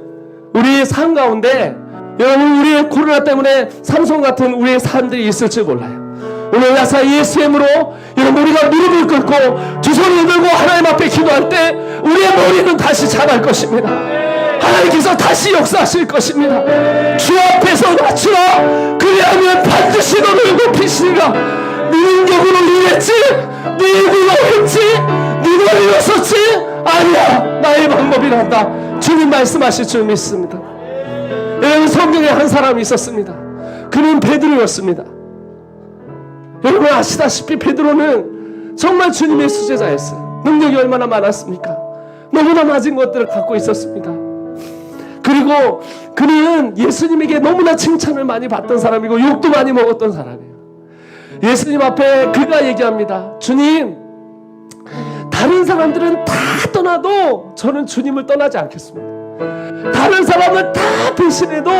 우리 삶 가운데 여러분, 우리의 코로나 때문에 삼손 같은 우리의 삶들이 있을지 몰라요. 오늘 나사 예수님으로 여러분, 우리가 무릎을 꿇고 두 손을 들고 하나님 앞에 기도할 때 우리의 머리는 다시 자랄 것입니다. 하나님께서 다시 역사하실 것입니다. 주 앞에서 낮추라. 그리하면 반드시 너를 높이시리라. 네 능력으로 일했지, 네 일로 했지, 네가 일어섰지, 아니야, 나의 방법이란다. 주님 말씀하실 줄 믿습니다. 여러분, 성경에 한 사람이 있었습니다. 그는 베드로였습니다. 여러분 아시다시피 베드로는 정말 주님의 수제자였어요. 능력이 얼마나 많았습니까? 너무나 많은 것들을 갖고 있었습니다. 그리고 그는 예수님에게 너무나 칭찬을 많이 받던 사람이고 욕도 많이 먹었던 사람이에요. 예수님 앞에 그가 얘기합니다. 주님, 다른 사람들은 다 떠나도 저는 주님을 떠나지 않겠습니다. 다른 사람을 다 배신해도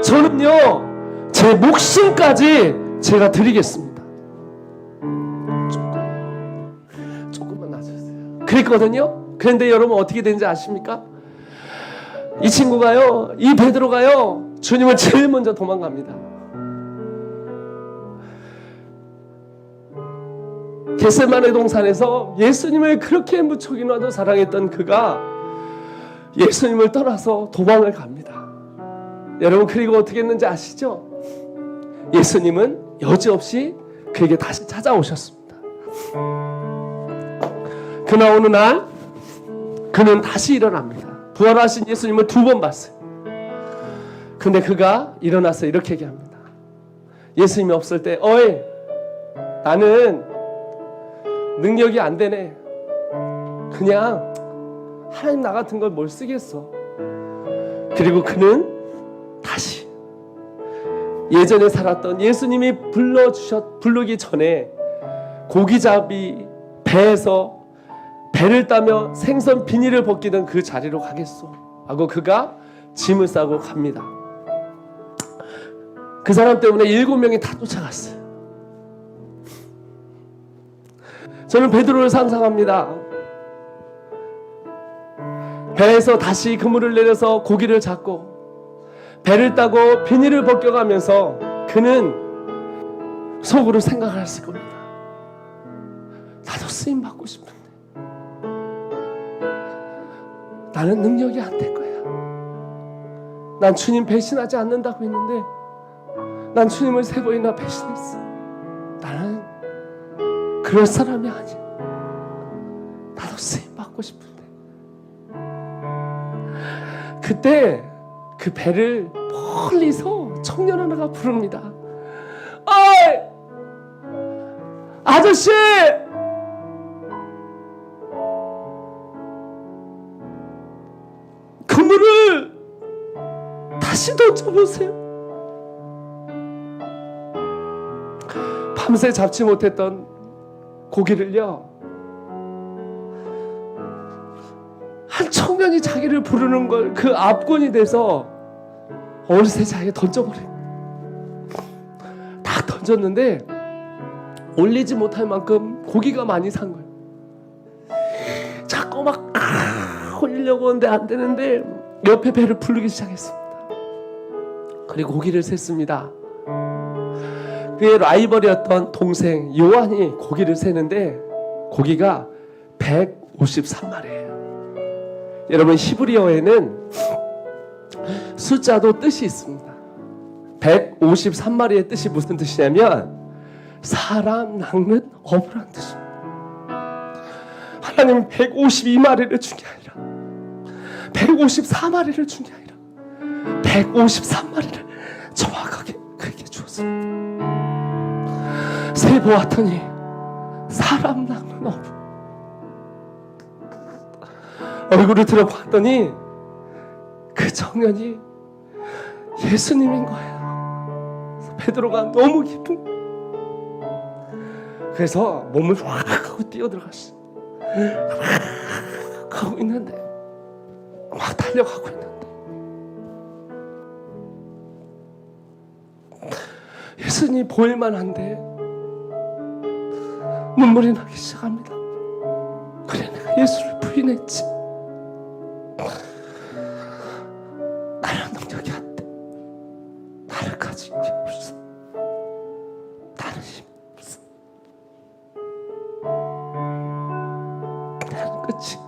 저는요, 제 목숨까지 제가 드리겠습니다. 조금만 놔주세요. 그랬거든요. 그런데 여러분 어떻게 되는지 아십니까? 이 친구가요, 이 베드로가요, 주님을 제일 먼저 도망갑니다. 겟세마네 동산에서 예수님을 그렇게 무척이나도 사랑했던 그가 예수님을 떠나서 도망을 갑니다. 여러분, 그리고 어떻게 했는지 아시죠? 예수님은 여지없이 그에게 다시 찾아오셨습니다. 그러나 어느 날 그는 다시 일어납니다. 부활하신 예수님을 2번 봤어요. 근데 그가 일어나서 이렇게 얘기합니다. 예수님이 없을 때, 어이, 나는 능력이 안 되네. 그냥 하나님 나 같은 걸 뭘 쓰겠어. 그리고 그는 다시 예전에 살았던 예수님이 부르기 전에 고기잡이 배에서 배를 따며 생선 비닐을 벗기던 그 자리로 가겠소 하고 그가 짐을 싸고 갑니다. 그 사람 때문에 7명이 다 쫓아갔어요. 저는 베드로를 상상합니다. 배에서 다시 그물을 내려서 고기를 잡고 배를 따고 비닐을 벗겨가면서 그는 속으로 생각을 했을 겁니다. 나도 쓰임 받고 싶은데 나는 능력이 안 될 거야. 난 주님 배신하지 않는다고 했는데 난 주님을 3번이나 배신했어. 나는 그럴 사람이 아니야. 나도 쓰임 받고 싶은데. 그때 그 배를 멀리서 청년 하나가 부릅니다. 어이! 아저씨! 그물을 다시 던져보세요. 밤새 잡지 못했던 고기를요, 한 청년이 자기를 부르는 걸 그 압권이 돼서 어느새 자기가 던져버린, 다 던졌는데 올리지 못할 만큼 고기가 많이 산 거예요. 자꾸 막 올리려고 하는데 안 되는데 옆에 배를 부르기 시작했습니다. 그리고 고기를 셌습니다. 그의 라이벌이었던 동생 요한이 고기를 세는데 고기가 153마리예요. 여러분, 히브리어에는 숫자도 뜻이 있습니다. 153마리의 뜻이 무슨 뜻이냐면 사람 낚는 어부란 뜻입니다. 하나님은 152마리를 준 게 아니라 154마리를 준 게 아니라 153마리를 정확하게 그에게 주었습니다. 세 보았더니 사람 낚는 어부. 얼굴을 들어봤더니 그 청년이 예수님인 거예요. 그래서 베드로가 너무 기쁜, 그래서 몸을 확 하고 뛰어들어갔어. 가고 있는데, 막 달려가고 있는데 예수님이 보일만 한데 눈물이 나기 시작합니다. 그래, 내가 예수를 부인했지. 나는 능력이 안 돼. 나를 가진 게 없어. 나는 힘이 없어. 나는 끝이.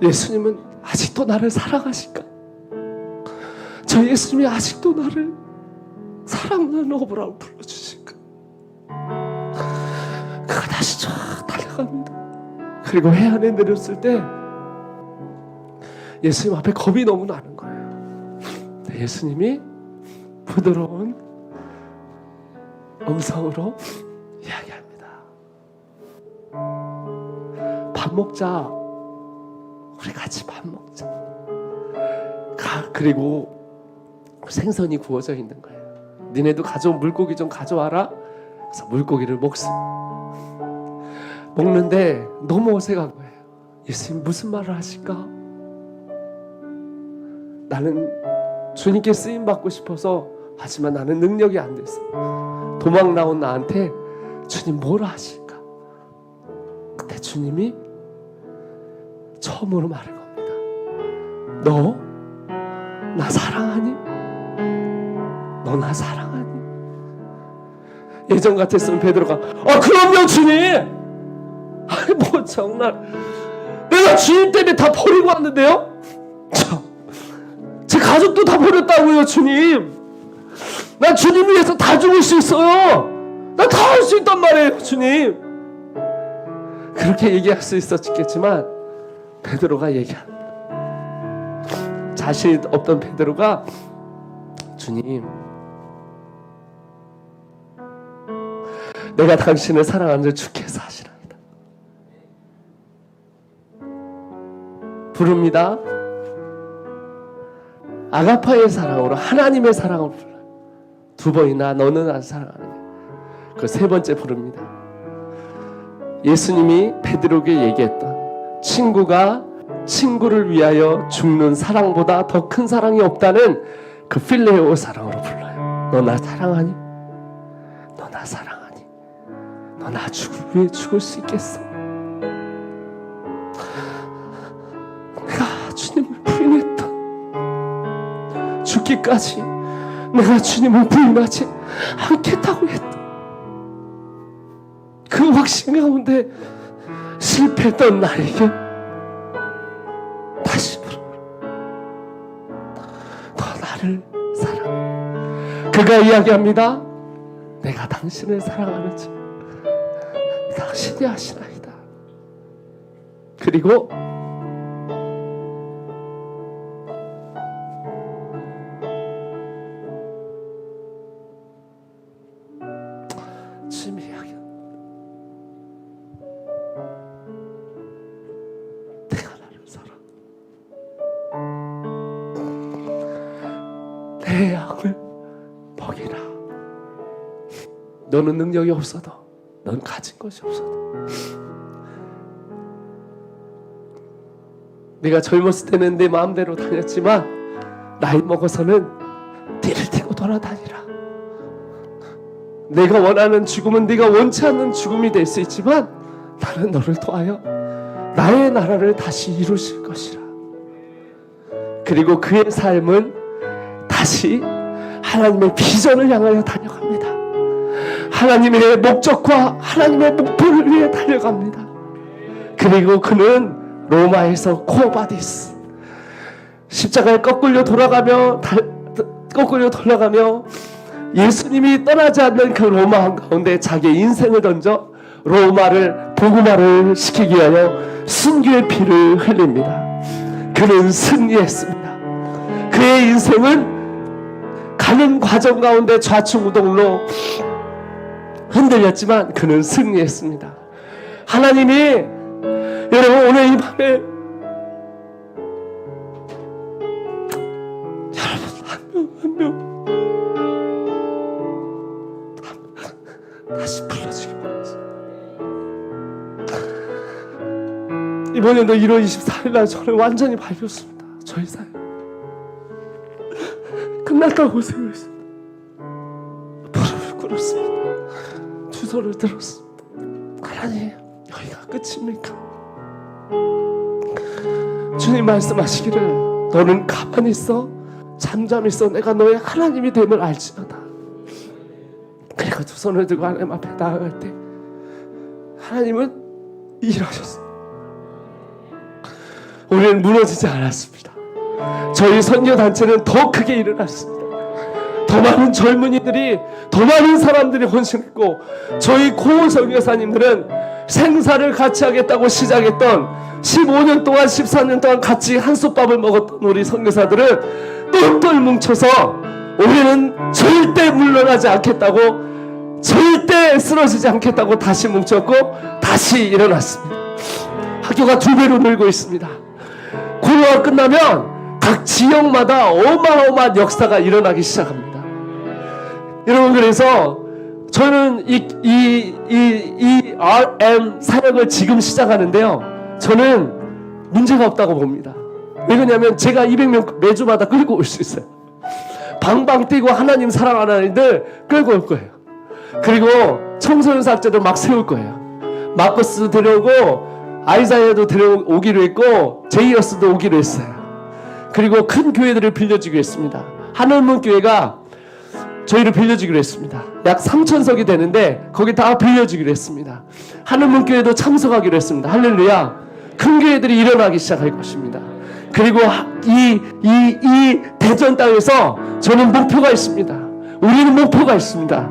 예수님은 아직도 나를 사랑하실까? 저 예수님이 아직도 나를 사랑하는 어부라고 불러주실까? 그가 다시 쫙 달려갑니다. 그리고 해안에 내렸을 때 예수님 앞에 겁이 너무 나는 거예요. 예수님이 부드러운 음성으로 이야기합니다. 밥 먹자. 우리 같이 밥 먹자. 그리고 생선이 구워져 있는 거예요. 니네도 가져온 물고기 좀 가져와라. 그래서 물고기를 먹는데 너무 어색한 거예요. 예수님 무슨 말을 하실까? 나는 주님께 쓰임 받고 싶어서, 하지만 나는 능력이 안 됐어. 도망 나온 나한테 주님 뭐라 하실까? 그때 주님이 처음으로 말을 겁니다. 너 나 사랑하니? 너 나 사랑하니? 예전 같았으면 베드로가 그럼요 주님. 아니 뭐 정말 내가 주님 때문에 다 버리고 왔는데요? 제 가족도 다 버렸다고요 주님. 난 주님 위해서 다 죽을 수 있어요. 난 다 할 수 있단 말이에요 주님. 그렇게 얘기할 수 있었겠지만 베드로가 얘기합니다. 자신 없던 베드로가 주님, 내가 당신을 사랑하는 줄 주께서 하시나이다. 부릅니다. 아가파의 사랑으로, 하나님의 사랑을 불러요. 두 번이나 너는 나를 사랑하느냐. 그 세 번째 부릅니다. 예수님이 베드로에게 얘기했던 친구가 친구를 위하여 죽는 사랑보다 더 큰 사랑이 없다는 그 필레오 사랑으로 불러요. 너 나 사랑하니? 너 나 사랑하니? 너 나 위해 죽을 수 있겠어? 내가 주님을 부인했던, 죽기까지 내가 주님을 부인하지 않겠다고 했던 그 확신 가운데 실패했던 나에게 다시 물어. 너 나를 사랑해. 그가 이야기합니다. 내가 당신을 사랑하는지 당신이 아시나이다. 그리고 주님이 이야기합니다. 내가 나를 사랑해. 내 양을 먹이라. 너는 능력이 없어도 넌 가진 것이 없어도. 내가 젊었을 때는 내 마음대로 다녔지만 나이 먹어서는 띠를 띠고 돌아다니라. 내가 원하는 죽음은 네가 원치 않는 죽음이 될 수 있지만 나는 너를 통하여 나의 나라를 다시 이루실 것이라. 그리고 그의 삶은 다시 하나님의 비전을 향하여 달려갑니다. 하나님의 목적과 하나님의 목표를 위해 달려갑니다. 그리고 그는 로마에서 코바디스, 십자가에 거꾸로 돌아가며 예수님이 떠나지 않는 그 로마 한가운데 자기의 인생을 던져 로마를 복음화를 시키기 위하여 순교의 피를 흘립니다. 그는 승리했습니다. 그의 인생은 가는 과정 가운데 좌충우돌로 흔들렸지만 그는 승리했습니다. 하나님이 여러분 오늘 이 밤에 여러분 한 명 다시 불러주기 바랍니다. 이번 연도 1월 24일 날 저는 완전히 밟혔습니다. 저희 삶 끝났다고 생각했습니다. 무릎을 꿇었습니다. 두 손을 들었습니다. 하나님, 여기가 끝입니까? 주님 말씀하시기를 너는 가만히 있어, 잠잠히 있어, 내가 너의 하나님이 됨을 알지어다. 그리고 두 손을 들고 하나님 앞에 나아갈 때 하나님은 일하셨습니다. 우리는 무너지지 않았습니다. 저희 선교단체는 더 크게 일어났습니다. 더 많은 젊은이들이, 더 많은 사람들이 헌신했고, 저희 고은 선교사님들은 생사를 같이 하겠다고 시작했던 15년 동안 14년 동안 같이 한솥밥을 먹었던 우리 선교사들은 똘똘 뭉쳐서 우리는 절대 물러나지 않겠다고, 절대 쓰러지지 않겠다고 다시 뭉쳤고 다시 일어났습니다. 학교가 2배로 늘고 있습니다. 코로나가 끝나면 각 지역마다 어마어마한 역사가 일어나기 시작합니다. 여러분, 그래서 저는 이 RM 사역을 지금 시작하는데요, 저는 문제가 없다고 봅니다. 왜 그러냐면 제가 200명 매주마다 끌고 올 수 있어요. 방방 뛰고 하나님 사랑하는 아이들 끌고 올 거예요. 그리고 청소년 사역자도 막 세울 거예요. 마커스 데려오고 아이사야도 데려오기로 했고 제이어스도 오기로 했어요. 그리고 큰 교회들을 빌려주기로 했습니다. 하늘문 교회가 저희를 빌려주기로 했습니다. 약 3,000석이 되는데 거기 다 빌려주기로 했습니다. 하늘문 교회도 참석하기로 했습니다. 할렐루야. 큰 교회들이 일어나기 시작할 것입니다. 그리고 이 대전 땅에서 저는 목표가 있습니다. 우리는 목표가 있습니다.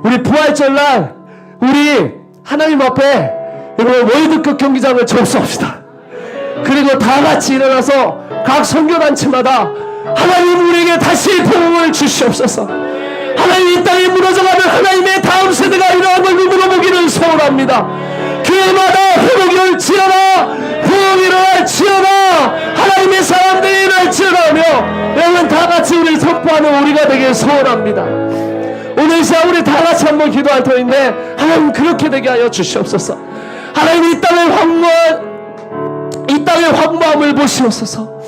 우리 부활절날 우리 하나님 앞에 여러분 월드컵 경기장을 접수합시다. 그리고 다 같이 일어나서 각 선교단체마다 하나님 우리에게 다시 복음을 주시옵소서. 하나님 이 땅에 무너져가는 하나님의 다음 세대가 일어난 걸 눈으로 보기를 소원합니다. 교회마다 회복이 올지어다, 부흥이 일어날지어다, 하나님의 사람들이 일어날지어다며 여러분 다 같이 우리 선포하는 우리가 되길 소원합니다. 오늘 시간 우리 다 같이 한번 기도할 터인데 하나님 그렇게 되게 하여 주시옵소서. 하나님 이 땅의 황무함을 보시옵소서.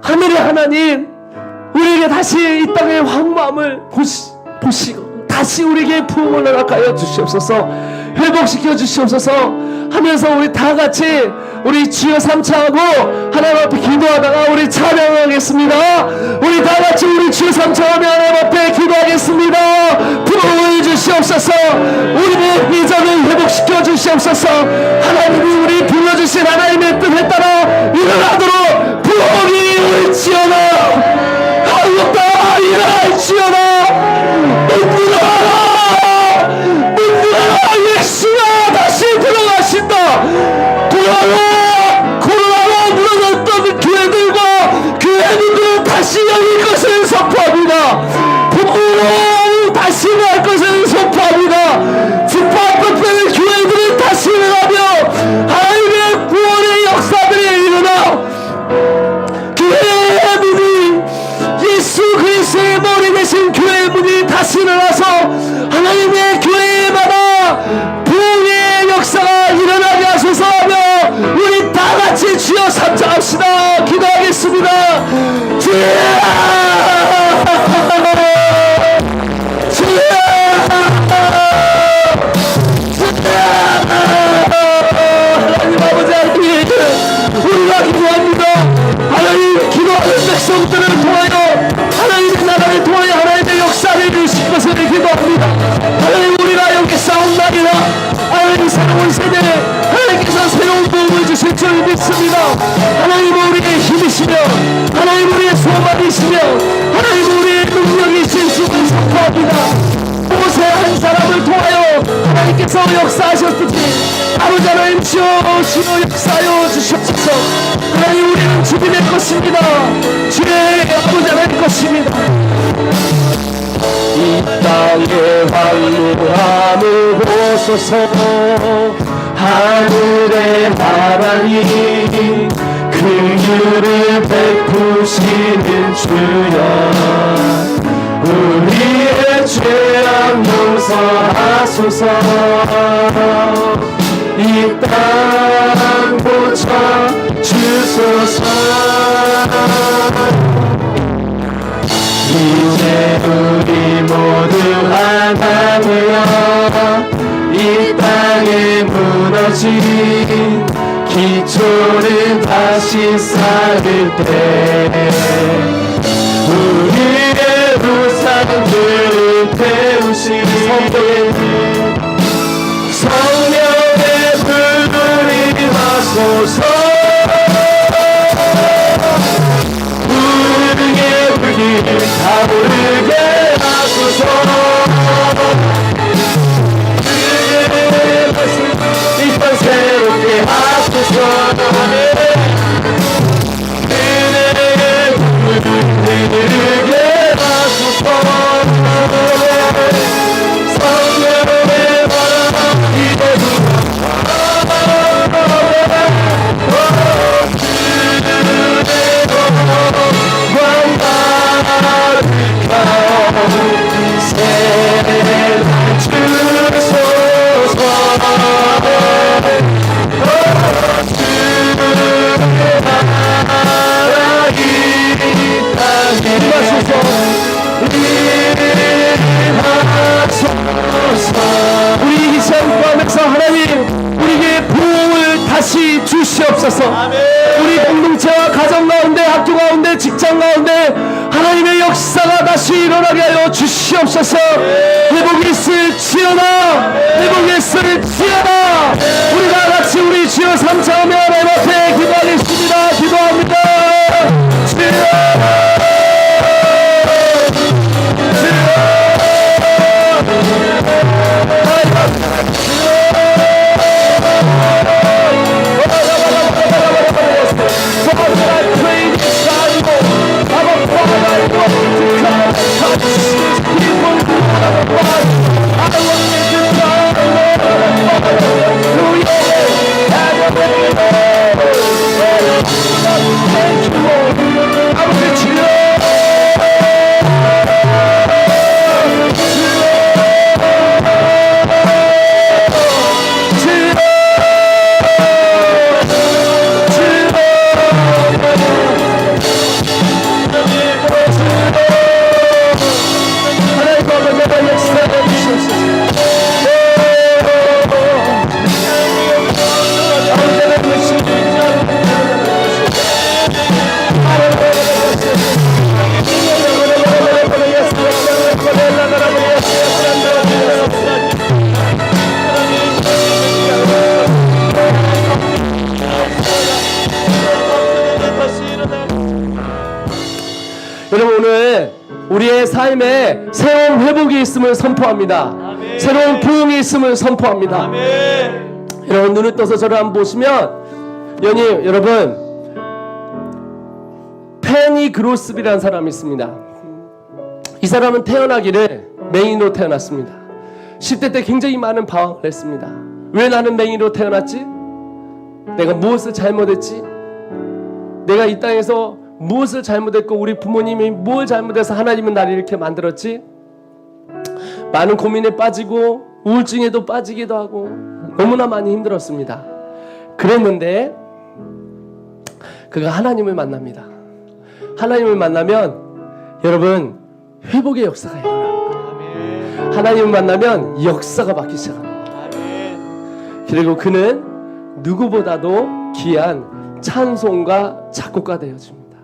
하늘의 하나님 우리에게 다시 이 땅의 황무함을 보시고 다시 우리에게 부흥을 허락하여 주시옵소서. 회복시켜 주시옵소서 하면서 우리 다 같이 우리 주여 삼차하고 하나님 앞에 기도하다가 우리 찬양하겠습니다. 우리 다 같이 우리 주여 삼차하며 하나님 앞에 기도하겠습니다. 부흥을 주시옵소서. 우리의 비전을 회복시켜 주시옵소서. 하나님이 우리 불러주신 하나님의 뜻에 따라 일어나도록 부흥이 올지어다. 하루가 일어날지어다. 문들어라 예수가 다시 들어가신다. 코로나로 무너졌던 교회들과 교회들은 다시 열릴 것을 선포합니다. 부흥으로 다시 날 것을 선포합니다. 집합 법회의 교회들은 다시 일어나며 하나님의 구원의 부르겠습니다. 주여! 주여! 하나님 아버지 우리가 기도합니다. 하나님 기도하는 백성들을 통하여 하나님의 나라를 통하여 하나님의 역사를 이루실 것을 기도합니다. 하나님 우리가 여기 싸움날이라 하나님 새로운 세대 하나님께서 새로운 도움을 주실 줄 믿습니다. 하나님 우리의 힘이시며 하나님 우리의 소망이시며 하나님 우리의 능력이신 주를 선포합니다. 모세 한 사람을 통하여 하나님께서 역사하셨듯이 아버지 하나님 주여 역사하여 주시옵소서. 하나님 우리는 주님의 것입니다. 주의 아버지 하나님 것입니다. 이 땅의 황무함을 보소서. 하늘의 하나님 긍휼을 베푸시는 주여 우리의 죄악 용서하소서. 이 땅 고쳐 주소서. 이제 우리 모두 하나되어 이 땅에 무너진 기초를 다시 쌓을 때 우리의 우상들을 태우시니 성령의 불이 하소서. 우리의 불이 타오르게 하소서. 이 땅 새롭게 하소서. 흐르게 하소서. 성령의 바람 이대로 우리 이 시간 포함해서 하나님 우리에게 부흥을 다시 주시옵소서. 우리 공동체와 가정 가운데 학교 가운데 직장 가운데 하나님의 역사가 다시 일어나게 하여 주시옵소서. 회복이 있을지어다. 회복이 있을지어다. 우리 다 같이 우리 주여 삼창하며 하나님 앞에 기도하겠습니다. 기도합니다. 주여 여러분 오늘 우리의 삶에 새로운 회복이 있음을 선포합니다. 아멘. 새로운 부흥이 있음을 선포합니다. 아멘. 여러분 눈을 떠서 저를 한번 보시면 여러분 페니 그로스비라는 사람이 있습니다. 이 사람은 태어나기를 맹인으로 태어났습니다. 10대 때 굉장히 많은 방황을 했습니다. 왜 나는 맹인으로 태어났지? 내가 무엇을 잘못했지? 내가 이 땅에서 무엇을 잘못했고 우리 부모님이 뭘 잘못해서 하나님은 나를 이렇게 만들었지? 많은 고민에 빠지고 우울증에도 빠지기도 하고 너무나 많이 힘들었습니다. 그랬는데 그가 하나님을 만납니다. 하나님을 만나면 여러분 회복의 역사가 일어납니다. 하나님을 만나면 역사가 바뀌기 시작합니다. 그리고 그는 누구보다도 귀한 찬송가 작곡가 되어집니다.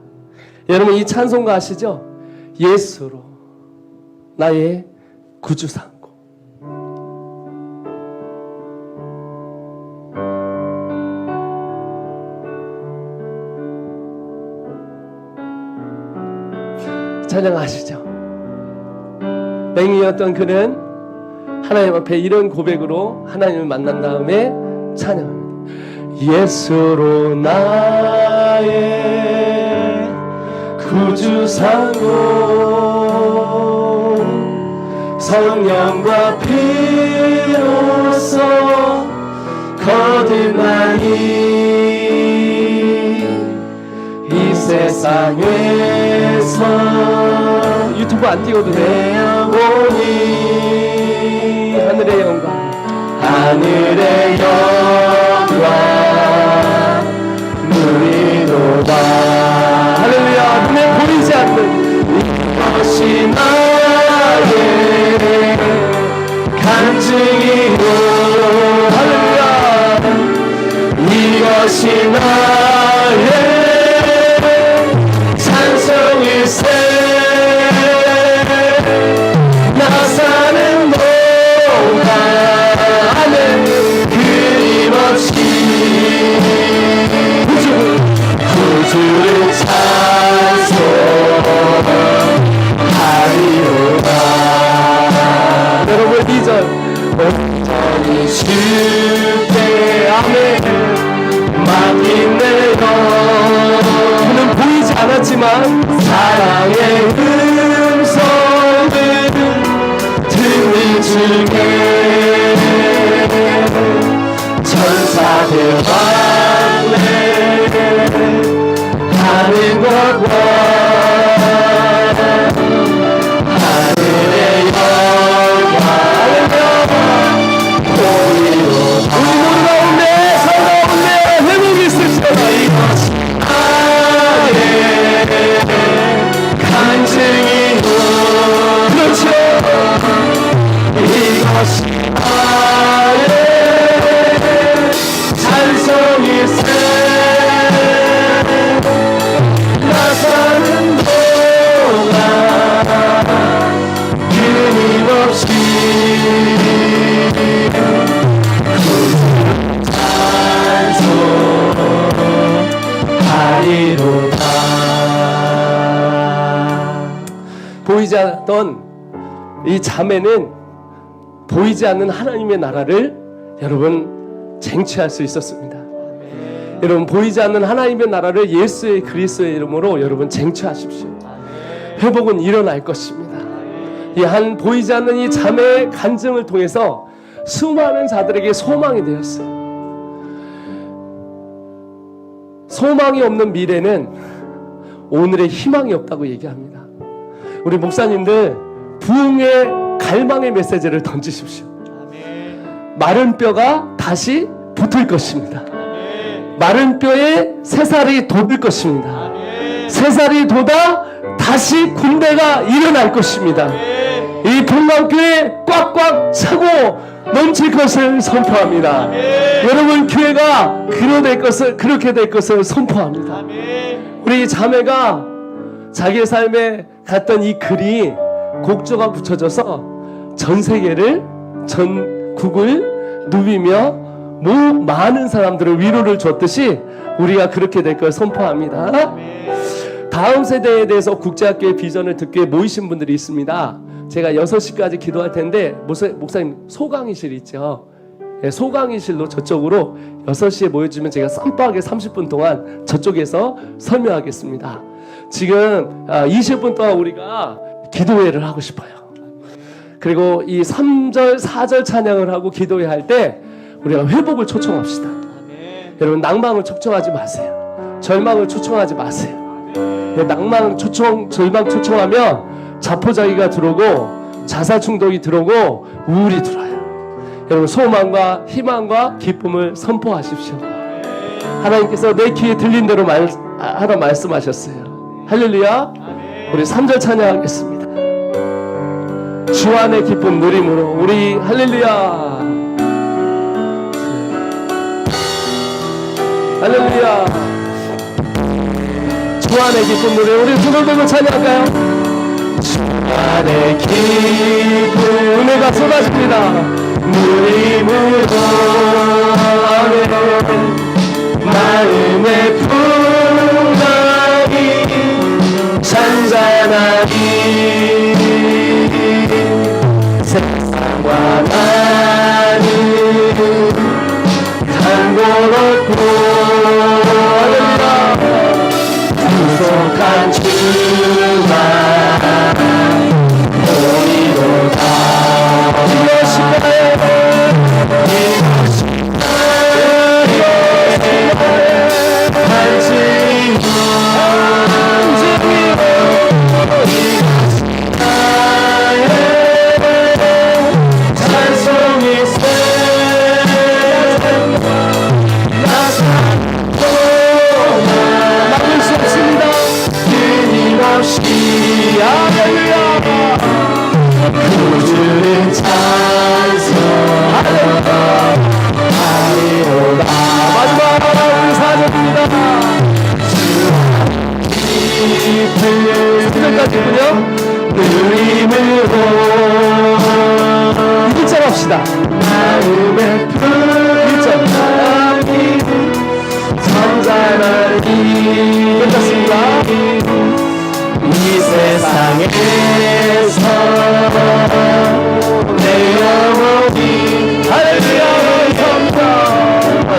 여러분 이 찬송가 아시죠? 예수로 나의 구주 삼고. 찬양하시죠. 맹인이었던 그는 하나님 앞에 이런 고백으로 하나님을 만난 다음에 찬양합니다. 예수로 나의 구주 삼고 성령과 피로써 거듭나니 이 세상에서 유튜브 안 띄워도 돼요. 보니 하늘의 영광 하늘의 영광 누리도다. 할렐루야. 눈에 보이지 않는 이것이 나의 간증이고 할렐루야. 이것이 나의 찬송일세. 나 사는 동안에 끊임없이 구주를 찬송하리로다. 여러분 2절 온전히 쉴때 아멘 맡긴 내가 그는 보이지 않았지만 사랑의 음성을 듣는 중에 천사들 왕래 하는 것과 하늘의 영광 보이로다. 우리 모두 가운데 살 가운데 회복이 있을지어다. 이것이 나의 간증이고 그렇죠. 이것이 나의 찬송일세. 나 사는 동안 끊임없이 찬송하리로다. 보이지 않던 이 자매는 보이지 않는 하나님의 나라를 여러분 쟁취할 수 있었습니다. 여러분 보이지 않는 하나님의 나라를 예수의 그리스도의 이름으로 여러분 쟁취하십시오. 회복은 일어날 것입니다. 이 한 보이지 않는 이 자매의 간증을 통해서 수많은 자들에게 소망이 되었어요. 소망이 없는 미래는 오늘의 희망이 없다고 얘기합니다. 우리 목사님들 부흥의 갈망의 메시지를 던지십시오. 마른 뼈가 다시 붙을 것입니다. 마른 뼈에 새살이 돋을 것입니다. 새살이 돋아 다시 군대가 일어날 것입니다. 이 풍광교회 꽉꽉 차고 넘칠 것을 선포합니다. 여러분 교회가 그렇게 될 것을 선포합니다. 우리 자매가 자기의 삶에 갔던 이 글이 곡조가 붙여져서 전 세계를 전국을 누비며 많은 사람들을 위로를 줬듯이 우리가 그렇게 될 걸 선포합니다. 다음 세대에 대해서 국제학교의 비전을 듣기 위해 모이신 분들이 있습니다. 제가 6시까지 기도할 텐데 목사님 소강의실 있죠? 네, 소강의실로 저쪽으로 6시에 모여주면 제가 쌈박하게 30분 동안 저쪽에서 설명하겠습니다. 지금 20분 동안 우리가 기도회를 하고 싶어요. 그리고 이 3절 4절 찬양을 하고 기도회 할 때 우리가 회복을 초청합시다. 여러분 낭망을 초청하지 마세요. 절망을 초청하지 마세요. 낭망 초청, 절망 초청하면 자포자기가 들어오고 자살충동이 들어오고 우울이 들어와요. 여러분 소망과 희망과 기쁨을 선포하십시오. 하나님께서 내 귀에 들린 대로 하라 말씀하셨어요. 할렐루야. 우리 3절 찬양하겠습니다. 주 안의 기쁨 누림으로 우리 할렐루야. 할렐루야. 주 안의 기쁨 누리 우리 손을 들고 찬양할까요? 주 안의 기쁨 은혜가 쏟아집니다. 누림으로 아멘. 마음의 풍랑이 잔잔하니 세상과 나는 강고롭고 구속한 주만 보이로다. 그주는 찬송하리로다. 마지막 우리 사절입니다. 주까지군요. 누림으로 1절 합시다. 마음의 풀1절 점잖하니 끝났습니다. 이 세상에서 내 영혼이 할렐루야 감사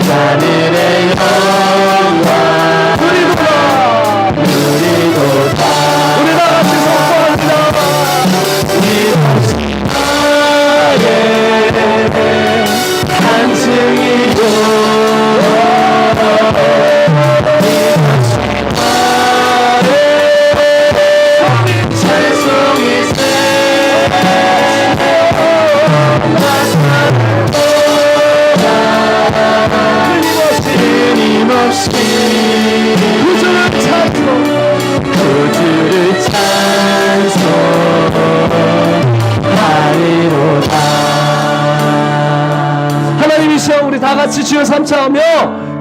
하늘의 영광 누리도다 누리도다. 우리 다같이 선포합니다. 이 나의 간증이고 구주를 찬송하리로다. 하나님이시여 우리 다같이 주여 삼창하며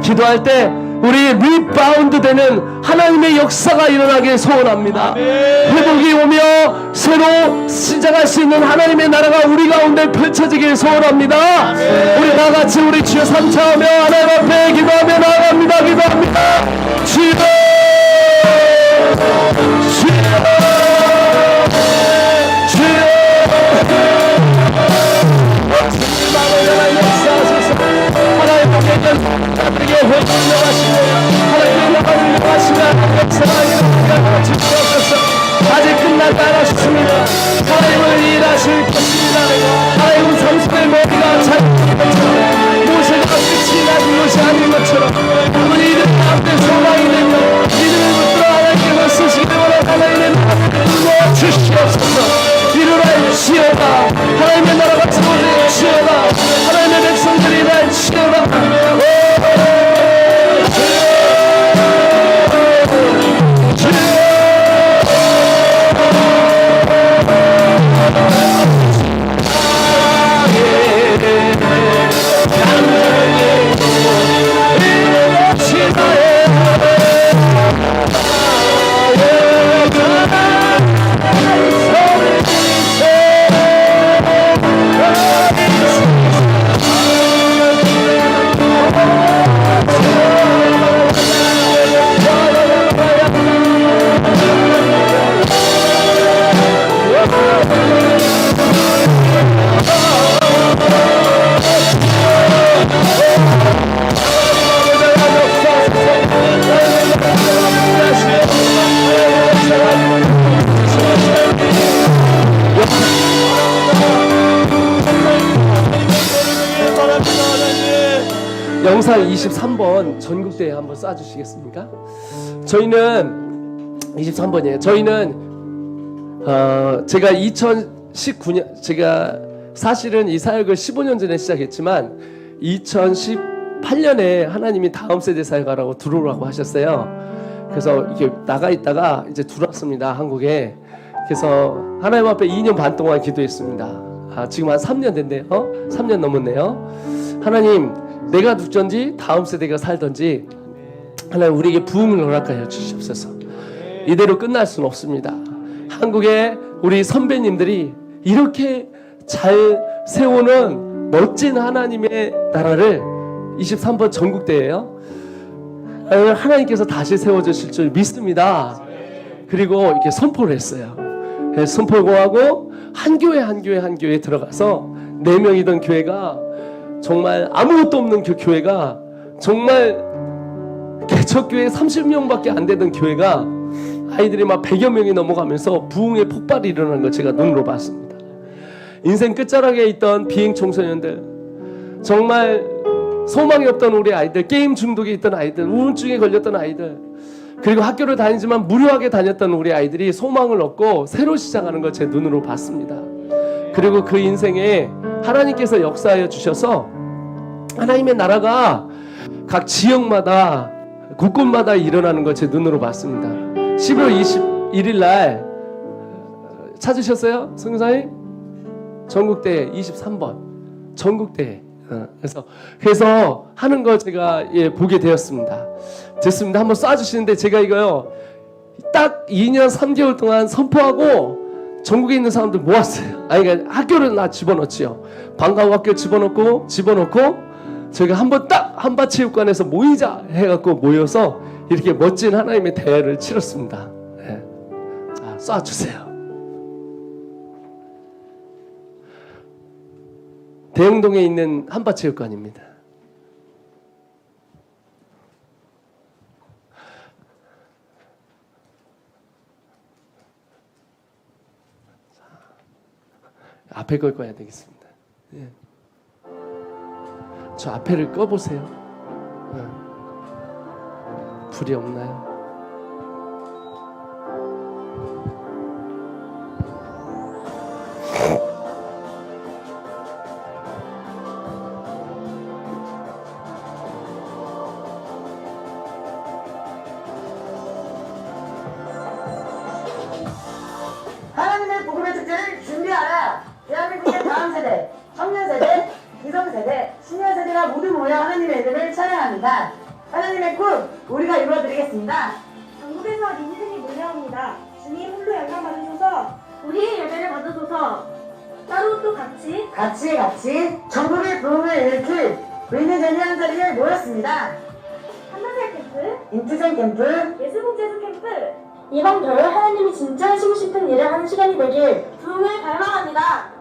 기도할 때 우리 리바운드 되는 하나님의 역사가 일어나길 소원합니다. 회복이 오며 새로 시작할 수 있는 하나님의 나라가 우리 가운데 펼쳐지길 소원합니다. 우리 다같이 우리 주여 삼창하며 하나님 앞에 기도하며 나아갑니다. 기도합니다. 주여 하나님께 회복하시고 하나님의 나라를 인도하시며 역사가 일어나게 주시옵소서. 아직 끝나지 않았습니다. 하나님은 일하실 것입니다. 하나님은 삼손의 머리가 잘못된 것처럼 모세가 끝이 나는 것이 아닌 것처럼 우리 이들 앞에 소망이 되며 이들을 붙들어 하나님께서 쓰시기 원하는 하나님의 나라를 이루어 주시옵소서. 이루랄지어다. 하나님의 나라가 세워질지어다. 하나님의 백성들이 날지어다. 영상 23번 전국대회 한번 쏴주시겠습니까? 저희는 23번이에요. 저희는 제가 2019년 제가 사실은 이 사역을 15년 전에 시작했지만 2018년에 하나님이 다음 세대 사역하라고 들어오라고 하셨어요. 그래서 이렇게 나가 있다가 이제 들어왔습니다, 한국에. 그래서 하나님 앞에 2년 반 동안 기도했습니다. 지금 한 3년 됐네요. 3년 넘었네요. 하나님, 내가 죽든지 다음 세대가 살든지 하나님 우리에게 부흥을 허락하여 주시옵소서. 이대로 끝날 수는 없습니다. 한국의 우리 선배님들이 이렇게 잘 세우는 멋진 하나님의 나라를 23번 전국대회예요. 하나님께서 다시 세워주실 줄 믿습니다. 그리고 이렇게 선포를 했어요. 선포하고 한 교회 들어가서 4명이던 교회가 정말 아무것도 없는 교회가 정말 개척교회 30명밖에 안 되던 교회가 아이들이 막 100여 명이 넘어가면서 부흥의 폭발이 일어나는 걸 제가 눈으로 봤습니다. 인생 끝자락에 있던 비행 청소년들, 정말 소망이 없던 우리 아이들, 게임 중독에 있던 아이들, 우울증에 걸렸던 아이들, 그리고 학교를 다니지만 무료하게 다녔던 우리 아이들이 소망을 얻고 새로 시작하는 걸 제 눈으로 봤습니다. 그리고 그 인생에 하나님께서 역사하여 주셔서 하나님의 나라가 각 지역마다 곳곳마다 일어나는 걸 제 눈으로 봤습니다. 11월 21일 날 찾으셨어요? 성교사님? 전국대회 23번 전국대회. 그래서 하는 걸 제가 보게 되었습니다. 됐습니다. 한번 쏴주시는데 제가 이거요 딱 2년 3개월 동안 선포하고 전국에 있는 사람들 모았어요. 그러니까 학교를 나 집어넣지요. 방과후 학교 집어넣고 저희가 한번 딱 한밭체육관에서 모이자 해갖고 모여서 이렇게 멋진 하나님의 대회를 치렀습니다. 네. 자, 쏴주세요. 대흥동에 있는 한밭체육관입니다. 앞에 걸 꺼야 되겠습니다. 네. 저 앞에를 꺼보세요. 네. 불이 없나요? 하나님의 복음의 특징을 준비하라. 대한민국의 다음 세대, 청년 세대, 기성 세대, 시니어 세대가 모두 모여 하나님의 이름을 찬양합니다. 하나님의 꿈 우리가 이루어드리겠습니다. 전국에서 인생이 몰려옵니다. 주님 홀로 영광 받으소서. 우리의 예배를 받으소서. 따로 또 같이 전국의 부흥을 일으킬 믿는 자녀 한 자리에 모였습니다. 한나살 캠프, 인투생 캠프, 예수복제수 캠프. 이번 겨울 하나님이 진짜 하시고 싶은 일을 하는 시간이 되길 부흥을 갈망합니다.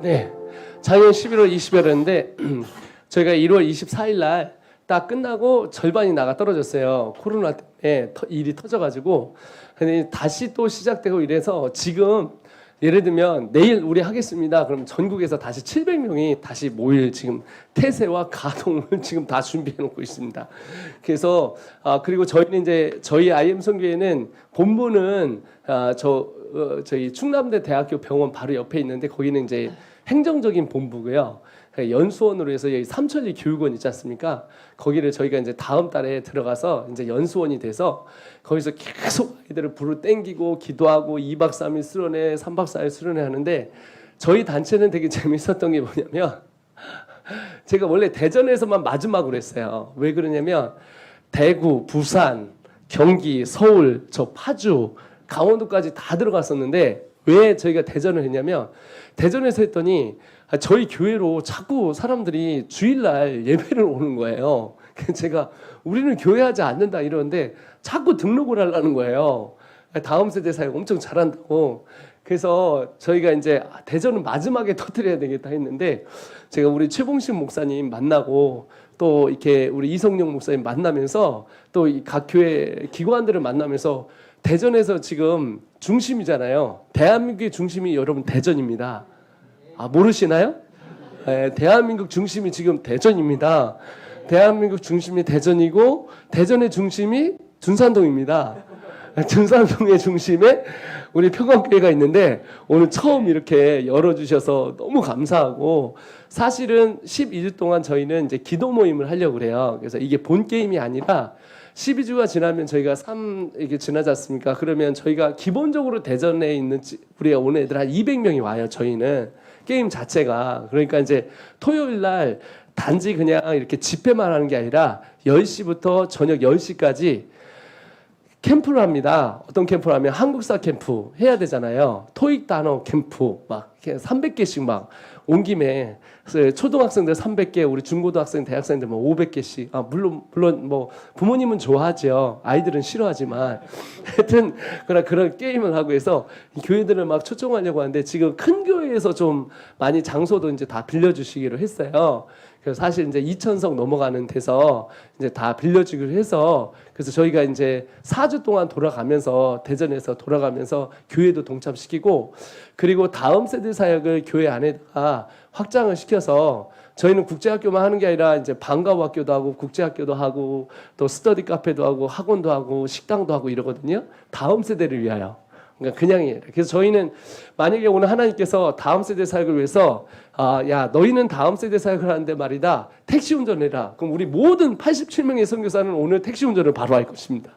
네, 작년 11월 20일이었는데 저희가 1월 24일 날 딱 끝나고 절반이 나가 떨어졌어요. 코로나 때문에 일이 터져가지고. 근데 다시 또 시작되고 이래서 지금 예를 들면 내일 우리 하겠습니다. 그럼 전국에서 다시 700명이 다시 모일 지금 태세와 가동을 지금 다 준비해 놓고 있습니다. 그래서 그리고 저희는 이제 저희 IM 선교회는 본부는 저희 충남대 대학교 병원 바로 옆에 있는데 거기는 이제 행정적인 본부고요. 연수원으로 해서 여기 삼천리 교육원 있지 않습니까? 거기를 저희가 이제 다음 달에 들어가서 이제 연수원이 돼서 거기서 계속 아이들을 불을 땡기고 기도하고 2박 3일 수련회, 3박 4일 수련회 하는데 저희 단체는 되게 재밌었던 게 뭐냐면 제가 원래 대전에서만 마지막으로 했어요. 왜 그러냐면 대구, 부산, 경기, 서울, 저 파주, 강원도까지 다 들어갔었는데 왜 저희가 대전을 했냐면 대전에서 했더니 저희 교회로 자꾸 사람들이 주일날 예배를 오는 거예요. 제가 우리는 교회하지 않는다 이러는데 자꾸 등록을 하려는 거예요. 다음 세대 사역 엄청 잘한다고. 그래서 저희가 이제 대전은 마지막에 터뜨려야 되겠다 했는데 제가 우리 최봉식 목사님 만나고 또 이렇게 우리 이성용 목사님 만나면서 또 각 교회 기관들을 만나면서 대전에서 지금 중심이잖아요. 대한민국의 중심이 여러분 대전입니다. 모르시나요? 네, 대한민국 중심이 지금 대전입니다. 대한민국 중심이 대전이고 대전의 중심이 둔산동입니다. 둔산동의 중심에 우리 평강교회가 있는데 오늘 처음 이렇게 열어주셔서 너무 감사하고 사실은 12주 동안 저희는 이제 기도 모임을 하려고 그래요. 그래서 이게 본 게임이 아니라 12주가 지나면 저희가 이게 지나지 않습니까? 그러면 저희가 기본적으로 대전에 있는 우리가 오는 애들 한 200명이 와요. 저희는 게임 자체가 그러니까 이제 토요일 날 단지 그냥 이렇게 집회만 하는 게 아니라 10시부터 저녁 10시까지 캠프를 합니다. 어떤 캠프를 하면 한국사 캠프 해야 되잖아요. 토익 단어 캠프 막 300개씩 막 온 김에 초등학생들 300개, 우리 중고등학생, 대학생들 뭐 500개씩. 물론 뭐 부모님은 좋아하죠. 아이들은 싫어하지만 하여튼 그런 게임을 하고 해서 교회들을 막 초청하려고 하는데 지금 큰 교회에서 좀 많이 장소도 이제 다 빌려주시기로 했어요. 그래서 사실 이제 2,000석 넘어가는 데서 이제 다 빌려주기로 해서 그래서 저희가 이제 4주 동안 돌아가면서 대전에서 돌아가면서 교회도 동참시키고 그리고 다음 세대 사역을 교회 안에다가 확장을 시켜서 저희는 국제학교만 하는 게 아니라 이제 방과후 학교도 하고 국제학교도 하고 또 스터디 카페도 하고 학원도 하고 식당도 하고 이러거든요. 다음 세대를 위하여. 그러니까 그냥이에요. 그래서 저희는 만약에 오늘 하나님께서 다음 세대 사역을 위해서 야 너희는 다음 세대 사역을 하는데 말이다 택시 운전해라. 그럼 우리 모든 87명의 선교사는 오늘 택시 운전을 바로 할 것입니다.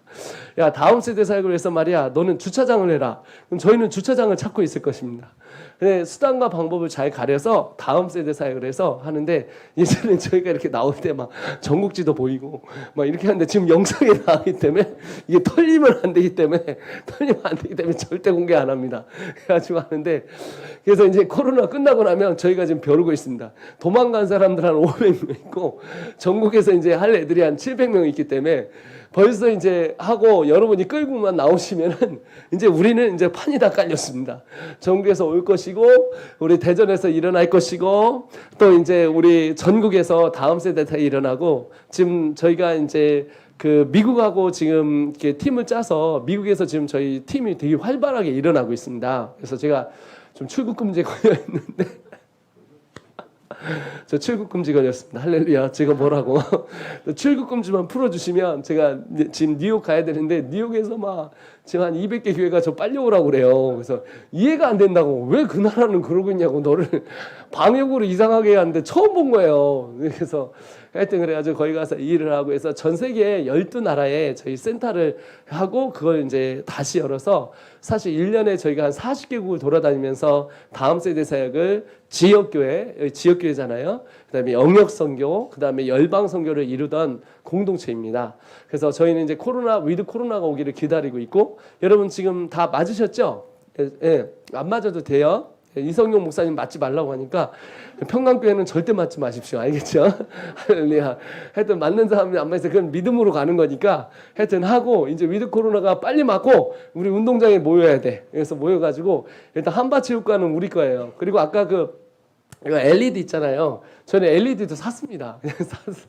야 다음 세대 사역을 위해서 말이야 너는 주차장을 해라. 그럼 저희는 주차장을 찾고 있을 것입니다. 근데 수단과 방법을 잘 가려서 다음 세대 사역을 해서 하는데 예전에 저희가 이렇게 나올 때 막 전국지도 보이고 막 이렇게 하는데 지금 영상에 나오기 때문에 이게 털리면 안 되기 때문에 절대 공개 안 합니다. 그래가지고 하는데 그래서 이제 코로나 끝나고 나면 저희가 지금 벼르고 있습니다. 도망간 사람들 한 500명 있고 전국에서 이제 할 애들이 한 700명 있기 때문에 벌써 이제 하고 여러분이 끌고만 나오시면은 이제 우리는 이제 판이 다 깔렸습니다. 전국에서 올 것이고 우리 대전에서 일어날 것이고 또 이제 우리 전국에서 다음 세대 다 일어나고 지금 저희가 이제 그 미국하고 지금 이렇게 팀을 짜서 미국에서 지금 저희 팀이 되게 활발하게 일어나고 있습니다. 그래서 제가 좀 출국금지에 걸려 있는데 저 출국금지 걸렸습니다. 할렐루야. 제가 뭐라고 출국금지만 풀어주시면 제가 지금 뉴욕 가야 되는데 뉴욕에서 막 지금 한 200개 교회가 저 빨리 오라고 그래요. 그래서 이해가 안 된다고 왜 그 나라는 그러고 있냐고 너를 방역으로 이상하게 하는데 처음 본 거예요. 그래서 하여튼 그래가지고 거기 가서 일을 하고 해서 전 세계 12나라에 저희 센터를 하고 그걸 이제 다시 열어서 사실 1년에 저희가 한 40개국을 돌아다니면서 다음 세대 사역을 지역교회잖아요. 그다음에 영역선교, 그다음에 열방선교를 이루던 공동체입니다. 그래서 저희는 이제 위드 코로나가 오기를 기다리고 있고 여러분 지금 다 맞으셨죠? 예, 안 맞아도 돼요. 이성용 목사님 맞지 말라고 하니까 평강교회는 절대 맞지 마십시오. 알겠죠? 할렐루야. 하여튼 맞는 사람이 안 맞아서 그건 믿음으로 가는 거니까 하여튼 하고 이제 위드 코로나가 빨리 맞고 우리 운동장에 모여야 돼. 그래서 모여가지고 일단 한밭체육관은 우리 거예요. 그리고 아까 이거 LED 있잖아요. 저는 LED도 샀습니다. 그냥 샀어요.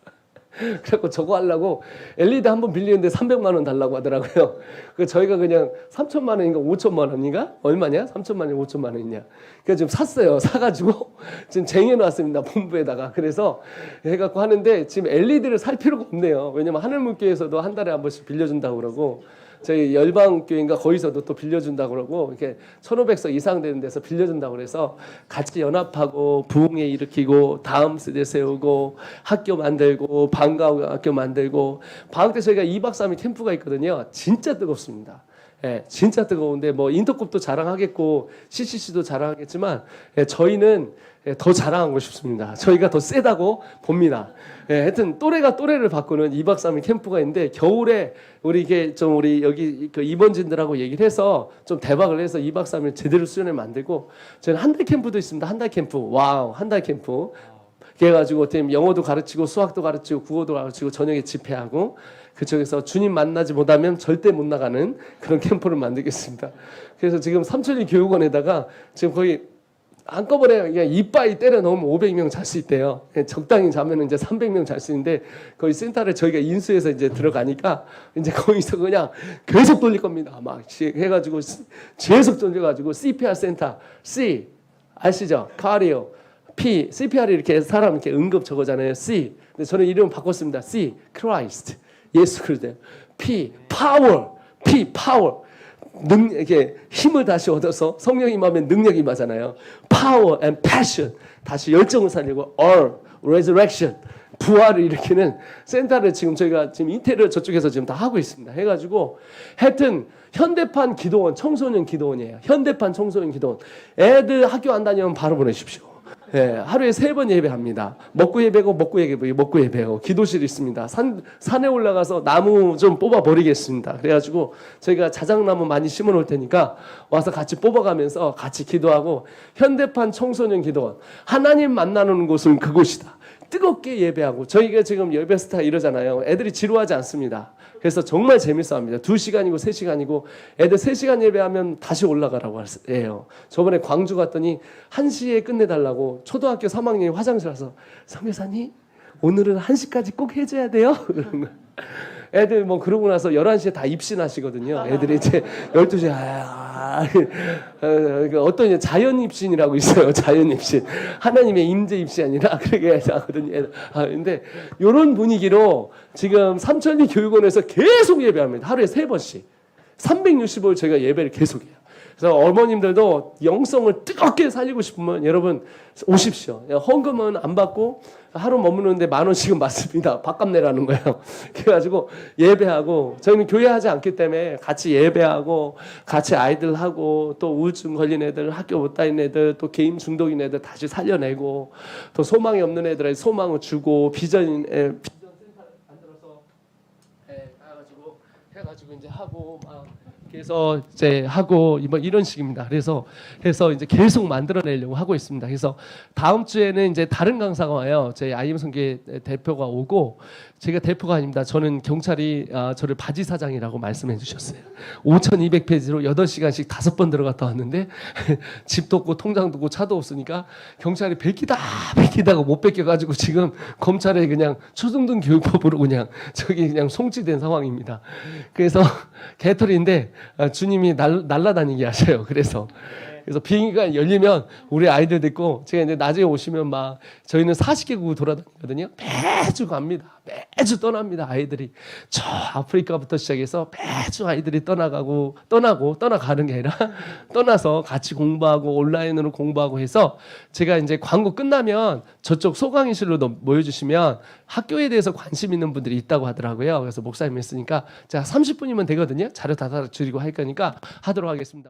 그래갖고 저거 하려고 LED 한 번 빌리는데 300만 원 달라고 하더라고요. 그 저희가 그냥 3천만 원인가 5천만 원인가 얼마냐? 3천만 원, 5천만 원이냐? 그래서 좀 샀어요. 사가지고 지금 쟁여놨습니다. 본부에다가. 그래서 해갖고 하는데 지금 LED를 살 필요가 없네요. 왜냐면 하늘물교에서도 한 달에 한 번씩 빌려준다고 그러고. 저희 열방교회인가 거기서도 또 빌려준다고 그러고 이렇게 1,500석 이상 되는 데서 빌려준다고 그래서 같이 연합하고 부흥회 일으키고 다음 세대 세우고 학교 만들고 방과 학교 만들고 방학 때 저희가 2박 3일 캠프가 있거든요. 진짜 뜨겁습니다. 예, 진짜 뜨거운데 뭐 인터컵도 자랑하겠고 CCC도 자랑하겠지만 저희는 더 자랑하고 싶습니다. 저희가 더 세다고 봅니다. 하여튼 또래가 또래를 바꾸는 2박 3일 캠프가 있는데 겨울에 우리 이게 좀 우리 여기 그 임원진들하고 얘기를 해서 좀 대박을 해서 2박 3일 제대로 수련회 만들고 저희는 한 달 캠프도 있습니다. 한 달 캠프. 와우, 한 달 캠프. 그래가지고 영어도 가르치고 수학도 가르치고 국어도 가르치고 저녁에 집회하고 그쪽에서 주님 만나지 못하면 절대 못 나가는 그런 캠프를 만들겠습니다. 그래서 지금 삼천리 교육원에다가 지금 거의 한꺼번에 그냥 이빠이 때려 넣으면 500명 잘 수 있대요. 적당히 자면 이제 300명 잘 수 있는데 거의 센터를 저희가 인수해서 이제 들어가니까 이제 거기서 그냥 계속 돌릴 겁니다. 막 해가지고 계속 돌려가지고 CPR 센터 C 아시죠? 카리오 P CPR이 이렇게 사람 이렇게 응급 저거잖아요. C 근데 저는 이름 바꿨습니다. C Christ 예수 그리스도. P 파워 P 파워 이렇게 힘을 다시 얻어서 성령이 임하면 능력이 임하잖아요. Power and passion 다시 열정을 살리고 or resurrection 부활을 일으키는 센터를 지금 저희가 지금 인테리어 저쪽에서 지금 다 하고 있습니다. 해가지고 하여튼 현대판 기도원 청소년 기도원이에요. 현대판 청소년 기도원 애들 학교 안 다니면 바로 보내십시오. 예, 하루에 3번 예배합니다. 먹고 예배고 먹고 예배고 먹고 예배하고 기도실이 있습니다. 산에 올라가서 나무 좀 뽑아 버리겠습니다. 그래가지고 저희가 자작나무 많이 심어 놓을 테니까 와서 같이 뽑아가면서 같이 기도하고 현대판 청소년 기도원 하나님 만나는 곳은 그곳이다. 뜨겁게 예배하고 저희가 지금 예배 스타 이러잖아요. 애들이 지루하지 않습니다. 그래서 정말 재밌어합니다. 2시간이고 3시간이고 애들 3시간 예배하면 다시 올라가라고 해요. 저번에 광주 갔더니 1시에 끝내달라고 초등학교 3학년이 화장실 와서 선교사님 오늘은 1시까지 꼭 해줘야 돼요. 애들 뭐 그러고 나서 11시에 다 입신하시거든요. 애들이 이제 12시에 어떤 자연 입신이라고 있어요. 자연 입신. 하나님의 임재 입신이 아니라 그렇게 하거든요. 근데 이런 분위기로 지금 삼천리 교육원에서 계속 예배합니다. 하루에 3번씩. 365일 저희가 예배를 계속해요. 그래서 어머님들도 영성을 뜨겁게 살리고 싶으면 여러분 오십시오. 헌금은 안 받고 하루 머무는데 10,000원씩은 받습니다. 밥값 내라는 거예요. 그래가지고 예배하고 저희는 교회하지 않기 때문에 같이 예배하고 같이 아이들하고 또 우울증 걸린 애들 학교 못 다니는 애들 또 게임 중독인 애들 다시 살려내고 또 소망이 없는 애들에게 소망을 주고 비전 센터를 만들어서 해가지고 이제 하고 막 그래서 이제 하고 뭐 이런 식입니다. 그래서 이제 계속 만들어내려고 하고 있습니다. 그래서 다음 주에는 이제 다른 강사가 와요. 저희 IM 선교회 대표가 오고 제가 대표가 아닙니다. 저는 경찰이 저를 바지 사장이라고 말씀해 주셨어요. 5,200페이지로 8시간씩 5번 들어갔다 왔는데 집도 없고 통장도 없고 차도 없으니까 경찰이 뺏기다가 못 뺏겨가지고 지금 검찰에 그냥 초중등 교육법으로 그냥 그냥 송치된 상황입니다. 그래서 개털인데 주님이 날라다니게 하셔요. 그래서 비행기가 열리면 우리 아이들 듣고 제가 이제 나중에 오시면 막 저희는 40개국 돌아다니거든요. 매주 갑니다. 매주 떠납니다. 아이들이 저 아프리카부터 시작해서 매주 아이들이 떠나가는 게 아니라 떠나서 같이 공부하고 온라인으로 공부하고 해서 제가 이제 광고 끝나면 저쪽 소강의실로 모여주시면 학교에 대해서 관심 있는 분들이 있다고 하더라고요. 그래서 목사님이 했으니까 제가 30분이면 되거든요. 자료 다 드리고 할 거니까 하도록 하겠습니다.